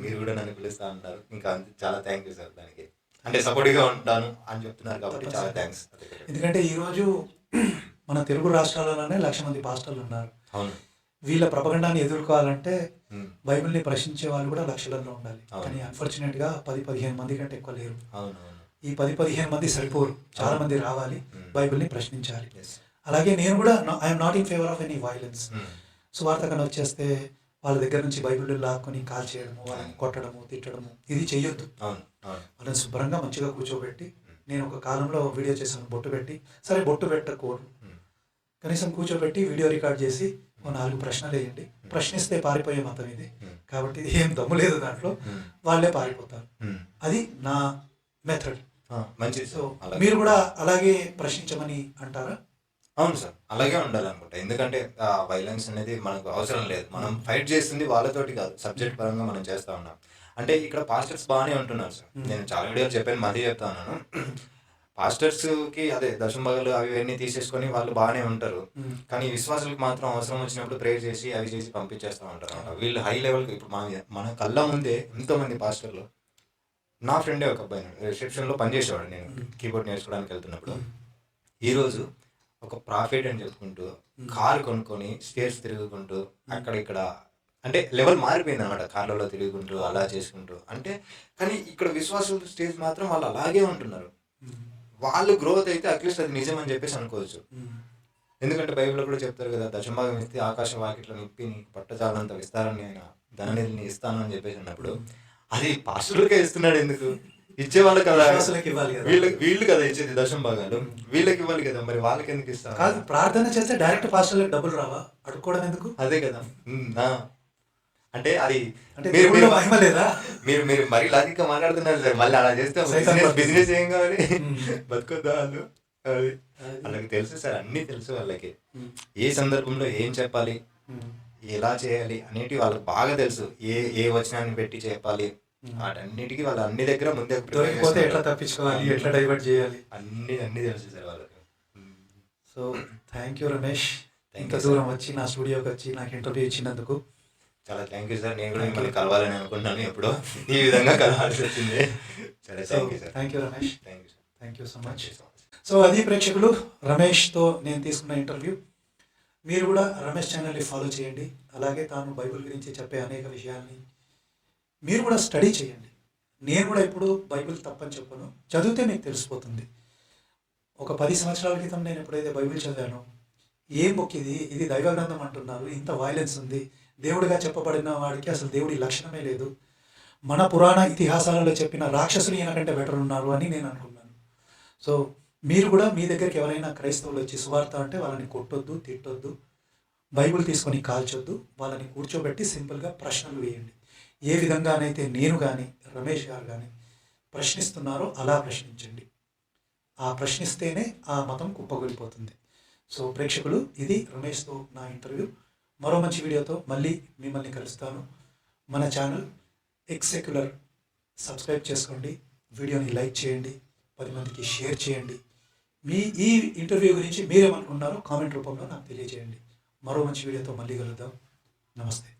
మీరు కూడా నన్ను పిలుస్తా అంటారు. ఇంకా చాలా థ్యాంక్ యూ సార్ దానికి. అంటే సపోర్టివ్గా ఉంటాను అని చెప్తున్నారు కాబట్టి చాలా థ్యాంక్స్. ఎందుకంటే ఈరోజు మన తెలుగు రాష్ట్రాలలోనే 1,00,000 మంది పాస్టర్లు ఉన్నారు. అవును, వీళ్ళ ప్రపగండాన్ని ఎదుర్కోవాలంటే బైబిల్ని ప్రశ్నించే వాళ్ళు కూడా లక్షలలో ఉండాలి. కానీ అన్ఫార్చునేట్గా 10-15 మంది కంటే ఎక్కువ లేరు. ఈ 10-15 మంది సరిపోరు, చాలా మంది రావాలి, బైబిల్ని ప్రశ్నించాలి. అలాగే నేను కూడా I'm not in favour of any violence. సువార్తకని వచ్చేస్తే వాళ్ళ దగ్గర నుంచి బైబిల్ లాక్కొని కాల్ చేయడము, వాళ్ళని కొట్టడము, తిట్టడము ఇది చెయ్యొద్దు. వాళ్ళని శుభ్రంగా మంచిగా కూర్చోబెట్టి, నేను ఒక కాలంలో వీడియో చేశాను బొట్టు పెట్టి, సరే బొట్టు పెట్టకూడదు, కనీసం కూర్చోబెట్టి వీడియో రికార్డ్ చేసి 4 ప్రశ్నలు వేయండి, ప్రశ్నిస్తే పారిపోయే మతం ఇది కాబట్టి ఏం దమ్ము లేదు దాంట్లో, వాళ్ళే పారిపోతారు. అది నా మెథడ్. మంచిది. సో మీరు కూడా అలాగే ప్రశ్నించమని అంటారా? అవును సార్, అలాగే ఉండాలనుకుంటా. ఎందుకంటే వైలెన్స్ అనేది మనకు అవసరం లేదు, మనం ఫైట్ చేస్తుంది వాళ్ళతోటి కాదు, సబ్జెక్ట్ పరంగా మనం చేస్తా ఉన్నాం. అంటే ఇక్కడ పాస్టర్స్ బాగానే ఉంటున్నారు సార్, నేను చాలా వీడియోలు చెప్పాను, మళ్ళీ చెప్తా ఉన్నాను. పాస్టర్స్కి అదే దశంభాగాలు అవి అన్నీ తీసేసుకొని వాళ్ళు బాగానే ఉంటారు, కానీ విశ్వాసులకు మాత్రం అవసరం వచ్చినప్పుడు ప్రేయర్ చేసి అవి చేసి పంపించేస్తూ ఉంటారు అన్నమాట. వీళ్ళు హై లెవెల్కి ఇప్పుడు మన కళ్ళ ముందే ఎంతోమంది పాస్టర్లు. నా ఫ్రెండే ఒక అబ్బాయి రిసెప్షన్లో పనిచేసేవాడు, నేను కీబోర్డ్ నేర్చుకోవడానికి వెళ్తున్నప్పుడు. ఈరోజు ఒక ప్రాఫిట్ అని చెప్పుకుంటూ కారు కొనుక్కొని స్టేట్స్ తిరుగుకుంటూ అక్కడ ఇక్కడ, అంటే లెవెల్ మారిపోయింది అనమాట, కార్లలో తిరుగుకుంటూ అలా చేసుకుంటూ. అంటే కానీ ఇక్కడ విశ్వాసుల స్టేజ్ మాత్రం వాళ్ళు అలాగే ఉంటున్నారు. వాళ్ళు గ్రోత్ అయితే అట్లీస్ట్ అది నిజం అని చెప్పేసి అనుకోవచ్చు. ఎందుకంటే బైబిల్లో కూడా చెప్తారు కదా, దశంభాగం ఇస్తే ఆకాశ వాకిట్లో నిప్పి నీకు పట్టజాలంత విస్తారాన్ని ఆయన ధననిధిని ఇస్తాను అని చెప్పేసి అన్నప్పుడు అది పాస్టర్లకే ఇస్తున్నాడు, ఎందుకు ఇచ్చేవాళ్ళు కదా, వీళ్ళు కదా ఇచ్చేది దశంభాగాలు, వీళ్ళకి ఇవ్వాలి కదా, మరి వాళ్ళకి ఎందుకు ఇస్తారు? కాదు, ప్రార్థన చేస్తే డైరెక్ట్ పాస్టర్లకు డబ్బులు రావా? అడుక్కోవడం ఎందుకు? అదే కదా. అంటే అది లేదా? మీరు మరీ లాజిక్ గా మాట్లాడుతున్నారు సార్. మళ్ళీ అలా చేస్తే బిజినెస్ ఏం కావాలి, బతుకొద్దా వాళ్ళు? అది వాళ్ళకి తెలుసు సార్, అన్ని తెలుసు వాళ్ళకి, ఏ సందర్భంలో ఏం చెప్పాలి, ఎలా చేయాలి అనేటి వాళ్ళకి బాగా తెలుసు. ఏ వచనాన్ని పెట్టి చెప్పాలి, వాటన్నిటికీ వాళ్ళు అన్ని దగ్గర ముందే ఎట్లా తప్పించుకోవాలి, ఎట్లా డైవర్ట్ చేయాలి, అన్ని తెలుసు సార్ వాళ్ళకి. సో థ్యాంక్ యూ రమేష్, ఇంత దూరం వచ్చి నా స్టూడియోకి వచ్చి నాకు ఇంటర్వ్యూ ఇచ్చినందుకు చాలా థ్యాంక్ యూ సార్. నేను కూడా మిమ్మల్ని కలవాలని అనుకుంటున్నాను, ఎప్పుడో ఈ విధంగా కలవాల్సి వచ్చింది. చాలా thank you sir. Thank you Ramesh, thank you so much. So అది ప్రేక్షకులు, రమేష్తో నేను తీసుకున్న ఇంటర్వ్యూ. మీరు కూడా రమేష్ ఛానల్ని ఫాలో చేయండి. అలాగే తాను బైబిల్ గురించి చెప్పే అనేక విషయాల్ని మీరు కూడా స్టడీ చేయండి. నేను కూడా ఇప్పుడు బైబిల్ తప్పని చెప్పను, చదివితే మీకు తెలిసిపోతుంది. ఒక 10 సంవత్సరాల క్రితం నేను ఎప్పుడైతే బైబిల్ చదివానో, ఏం బుక్ ఇది దైవ గ్రంథం అంటున్నారు, ఇంత వైలెన్స్ ఉంది, దేవుడిగా చెప్పబడిన వాడికి అసలు దేవుడి లక్షణమే లేదు, మన పురాణ ఇతిహాసాలలో చెప్పిన రాక్షసులు ఈయనకంటే బెటర్ ఉన్నారు అని నేను అనుకున్నాను. సో మీరు కూడా మీ దగ్గరికి ఎవరైనా క్రైస్తవులు వచ్చి సువార్త అంటే వాళ్ళని కొట్టొద్దు, తిట్టొద్దు, బైబిల్ తీసుకొని కాల్చొద్దు, వాళ్ళని కూర్చోబెట్టి సింపుల్గా ప్రశ్నలు వేయండి. ఏ విధంగానైతే నేను కానీ రమేష్ గారు కానీ ప్రశ్నిస్తున్నారో అలా ప్రశ్నించండి. ఆ ప్రశ్నిస్తేనే ఆ మతం కుప్పగొలిపోతుంది. సో ప్రేక్షకులు, ఇది రమేష్తో నా ఇంటర్వ్యూ. మరో మంచి వీడియోతో మళ్ళీ మిమ్మల్ని కలుస్తాను. మన ఛానల్ ఎక్సెక్యులర్ సబ్స్క్రైబ్ చేసుకోండి, వీడియోని లైక్ చేయండి, 10 మందికి షేర్ చేయండి. మీ ఈ ఇంటర్వ్యూ గురించి మీరేమనుకుంటున్నారో కామెంట్ రూపంలో నాకు తెలియజేయండి. మరో మంచి వీడియోతో మళ్ళీ కలుద్దాం. నమస్తే.